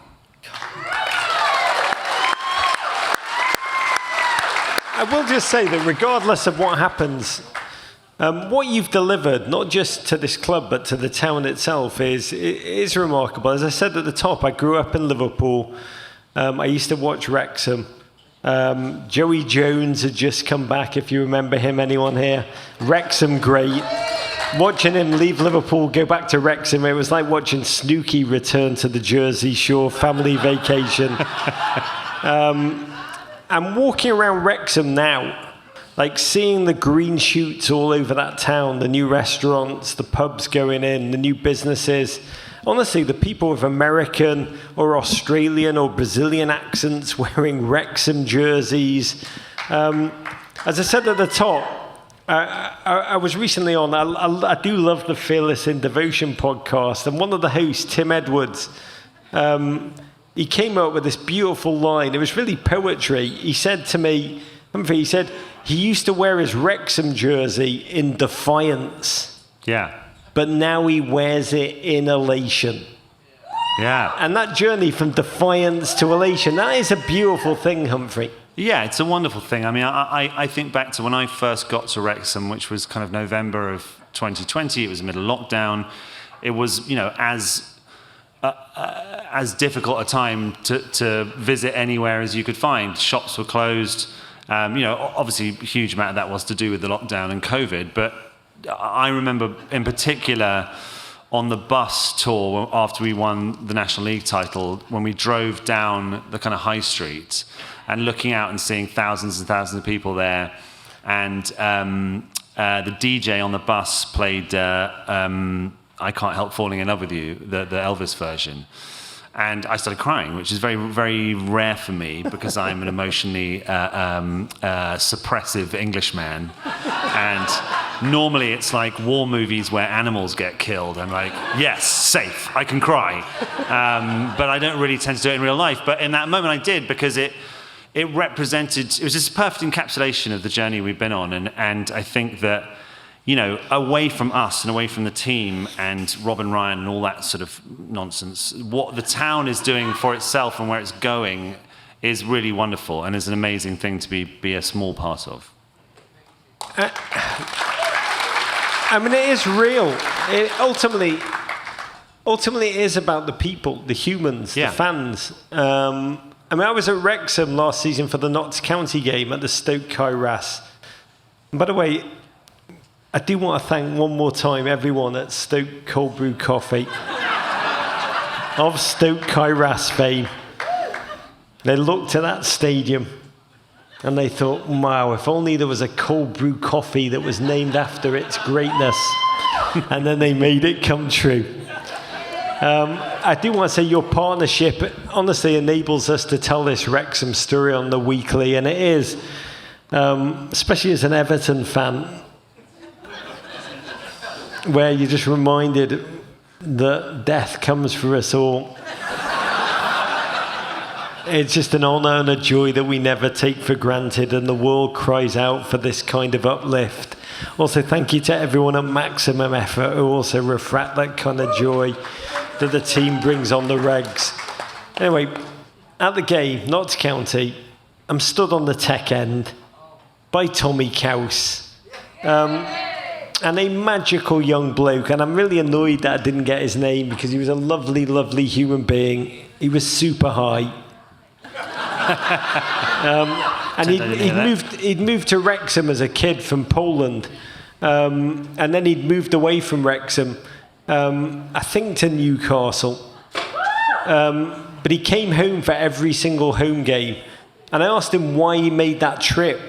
I will just say that regardless of what happens, what you've delivered, not just to this club but to the town itself, is remarkable. As I said at the top, I grew up in Liverpool. I used to watch Wrexham. Joey Jones had just come back, if you remember him. Anyone here? Wrexham, great. Watching him leave Liverpool, go back to Wrexham, it was like watching Snooki return to the Jersey Shore family vacation. And walking around Wrexham now, like seeing the green shoots all over that town, the new restaurants, the pubs going in, the new businesses. Honestly, the people with American or Australian or Brazilian accents wearing Wrexham jerseys. As I said at the top, I was recently on, I do love the Fearless in Devotion podcast, and one of the hosts, Tim Edwards, he came up with this beautiful line. It was really poetry. He said to me, Humphrey, he used to wear his Wrexham jersey in defiance. Yeah. But now he wears it in elation. Yeah. And that journey from defiance to elation, that is a beautiful thing, Humphrey. Yeah, it's a wonderful thing. I mean, I think back to when I first got to Wrexham, which was kind of November of 2020. It was the middle of lockdown. It was, as difficult a time to visit anywhere as you could find. Shops were closed. Obviously, a huge amount of that was to do with the lockdown and COVID, but I remember in particular on the bus tour after we won the National League title, when we drove down the kind of high street and looking out and seeing thousands and thousands of people there, and the DJ on the bus played I Can't Help Falling in Love with You, the Elvis version. And I started crying, which is very, very rare for me because I'm an emotionally suppressive Englishman. And normally it's like war movies where animals get killed. I'm like, yes, safe, I can cry. But I don't really tend to do it in real life. But in that moment I did, because it represented, it was just a perfect encapsulation of the journey we've been on. And I think that, away from us and away from the team and Robin Ryan and all that sort of nonsense, what the town is doing for itself and where it's going is really wonderful and is an amazing thing to be a small part of. I mean, it is real. Ultimately, it is about the people, the humans, the fans. I was at Wrexham last season for the Notts County game at the SToK Kairas. And by the way, I do want to thank one more time everyone at SToK Cold Brew Coffee of SToK Kairas fame. They looked at that stadium and they thought, wow, if only there was a cold brew coffee that was named after its greatness. And then they made it come true. I do want to say your partnership honestly enables us to tell this Wrexham story on the weekly, and it is, especially as an Everton fan, where you're just reminded that death comes for us all. It's just an honour and a joy that we never take for granted, and the world cries out for this kind of uplift. Also, thank you to everyone at Maximum Effort who also refract that kind of joy. that the team brings on the regs. Anyway, at the game, Notts County, I'm stood on the tech end by Tommy Cowse. And a magical young bloke, and I'm really annoyed that I didn't get his name because he was a lovely, lovely human being. He was super high. And he'd moved to Wrexham as a kid from Poland. And then he'd moved away from Wrexham, I think to Newcastle. But he came home for every single home game. And I asked him why he made that trip,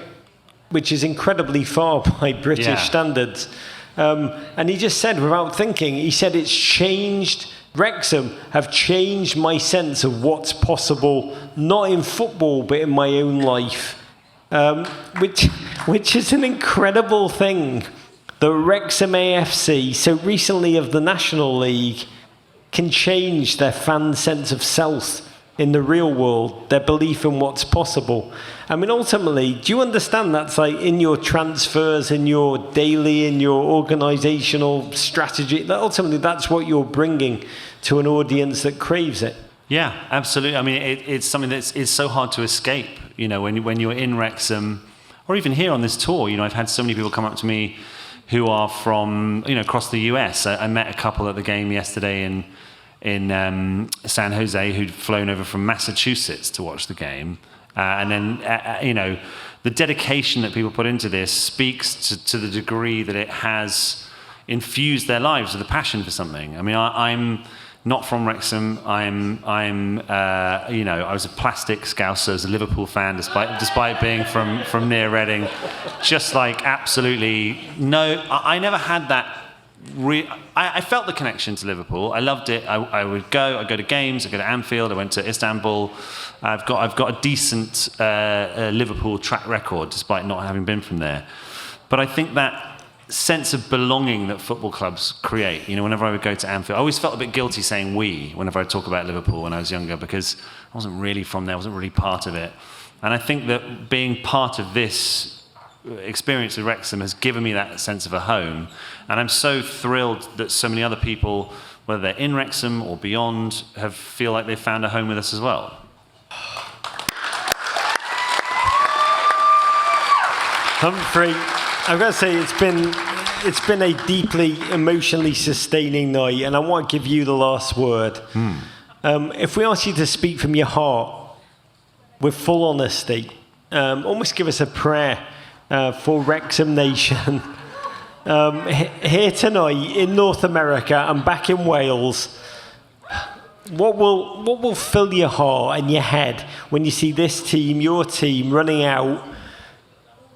which is incredibly far by British standards. And he just said, without thinking, he said, it's changed, Wrexham have changed my sense of what's possible, not in football, but in my own life. Which is an incredible thing. The Wrexham AFC, so recently of the National League, can change their fan sense of self in the real world, their belief in what's possible. I mean, ultimately, do you understand that's like in your transfers, in your daily, in your organisational strategy, that ultimately that's what you're bringing to an audience that craves it? Yeah, absolutely. I mean, it's something that's so hard to escape. You know, when you're in Wrexham, or even here on this tour, you know, I've had so many people come up to me who are from, you know, across the US. I met a couple at the game yesterday in San Jose who'd flown over from Massachusetts to watch the game. And then, you know, the dedication that people put into this speaks to the degree that it has infused their lives with a passion for something. I mean, I'm not from Wrexham. You know, I was a plastic Scouser, as a Liverpool fan, despite being from near Reading. Just like absolutely no, I never had that. I felt the connection to Liverpool. I loved it. I'd go to games. I'd go to Anfield. I went to Istanbul. I've got a decent Liverpool track record, despite not having been from there. But I think that sense of belonging that football clubs create. You know, whenever I would go to Anfield, I always felt a bit guilty saying "we" whenever I talk about Liverpool when I was younger, because I wasn't really from there. I wasn't really part of it. And I think that being part of this experience with Wrexham has given me that sense of a home, and I'm so thrilled that so many other people, whether they're in Wrexham or beyond, feel like they've found a home with us as well. Humphrey, I've got to say it's been a deeply emotionally sustaining night, and I want to give you the last word. If we ask you to speak from your heart with full honesty, almost give us a prayer for Wrexham Nation here tonight in North America and back in Wales. What will fill your heart and your head when you see this team, your team, running out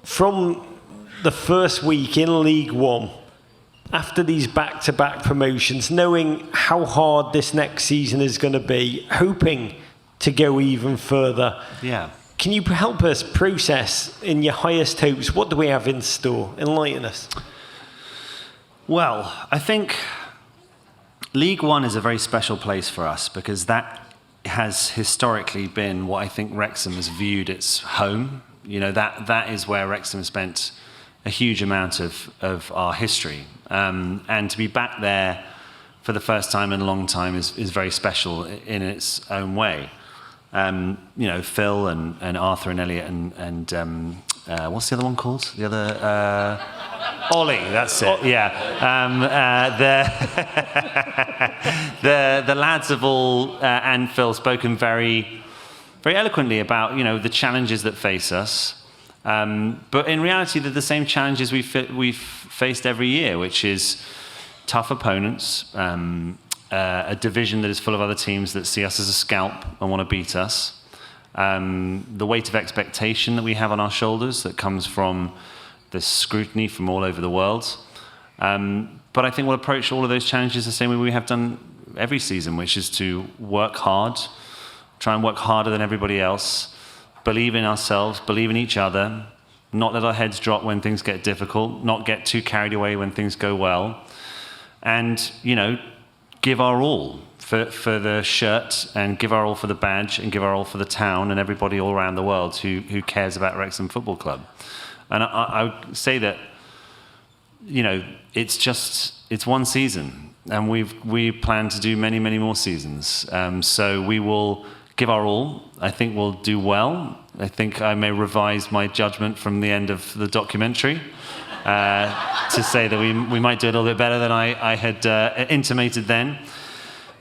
from the first week in League One after these back-to-back promotions, knowing how hard this next season is going to be, hoping to go even further? Yeah. Can you help us process in your highest hopes? What do we have in store? Enlighten us. Well, I think League One is a very special place for us because that has historically been what I think Wrexham has viewed its home. You know, that is where Wrexham spent a huge amount of our history. And to be back there for the first time in a long time is very special in its own way. You know, Phil and Arthur and Elliot and what's the other one called? The other Ollie. That's it. Yeah. The lads have all and Phil spoken very, very eloquently about, you know, the challenges that face us. But in reality, they're the same challenges we've faced every year, which is tough opponents. A division that is full of other teams that see us as a scalp and want to beat us. The weight of expectation that we have on our shoulders that comes from the scrutiny from all over the world. But I think we'll approach all of those challenges the same way we have done every season, which is to work hard, try and work harder than everybody else, believe in ourselves, believe in each other, not let our heads drop when things get difficult, not get too carried away when things go well, and, you know, give our all for the shirt and give our all for the badge and give our all for the town and everybody all around the world who cares about Wrexham Football Club. And I would say that, you know, it's one season. and we plan to do many, many more seasons. So we will give our all. I think we'll do well. I think I may revise my judgment from the end of the documentary to say that we might do it a little bit better than I had intimated then.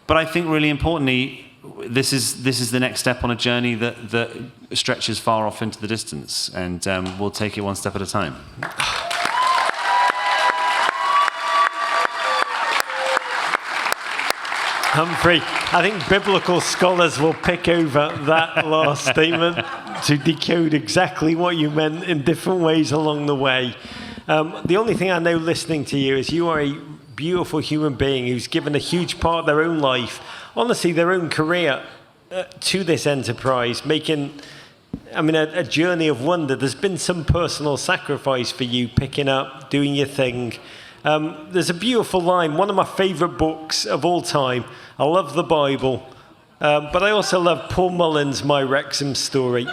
But I think really importantly, this is the next step on a journey that stretches far off into the distance, and we'll take it one step at a time. Humphrey, I think biblical scholars will pick over that last statement to decode exactly what you meant in different ways along the way. The only thing I know listening to you is you are a beautiful human being who's given a huge part of their own life, honestly their own career, to this enterprise, making, a journey of wonder. There's been some personal sacrifice for you picking up, doing your thing. There's a beautiful line, one of my favourite books of all time. I love the Bible, but I also love Paul Mullen's My Wrexham Story.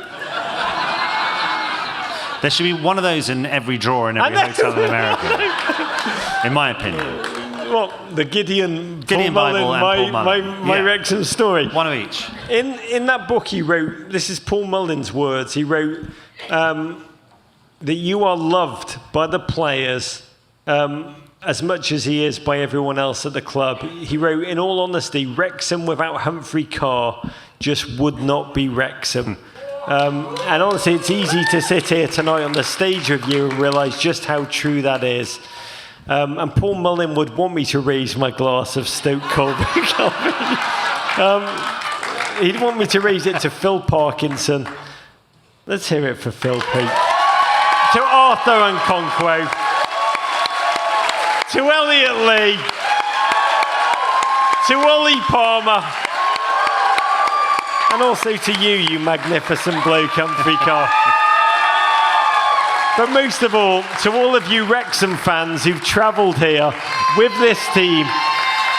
There should be one of those in every drawer in every hotel in America, in my opinion. Well, the Gideon Bible Mullen, and Paul Mullen. my Wrexham Story. One of each. In that book he wrote, this is Paul Mullen's words, he wrote that you are loved by the players as much as he is by everyone else at the club. He wrote, in all honesty, Wrexham without Humphrey Ker just would not be Wrexham. And honestly, it's easy to sit here tonight on the stage with you and realise just how true that is. And Paul Mullen would want me to raise my glass of SToK Cold Brew Coffee. He'd want me to raise it to Phil Parkinson. Let's hear it for Phil, Pete. To Arthur Okonkwo. To Elliot Lee. To Ollie Palmer. And also to you magnificent bloke, Humphrey Ker. But most of all, to all of you Wrexham fans who've travelled here with this team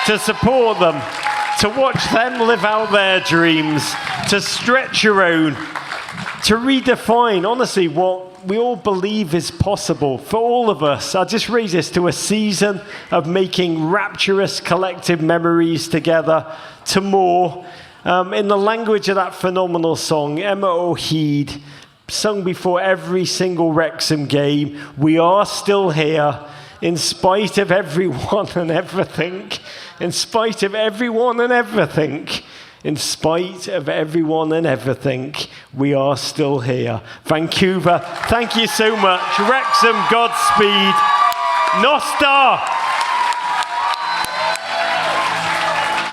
to support them, to watch them live out their dreams, to stretch your own, to redefine, honestly, what we all believe is possible for all of us. I just raise this to a season of making rapturous collective memories together, to more. In the language of that phenomenal song, Emma O'Heed, sung before every single Wrexham game, we are still here, in spite of everyone and everything, in spite of everyone and everything, in spite of everyone and everything, we are still here. Vancouver, thank you so much. Wrexham, Godspeed. Nostar!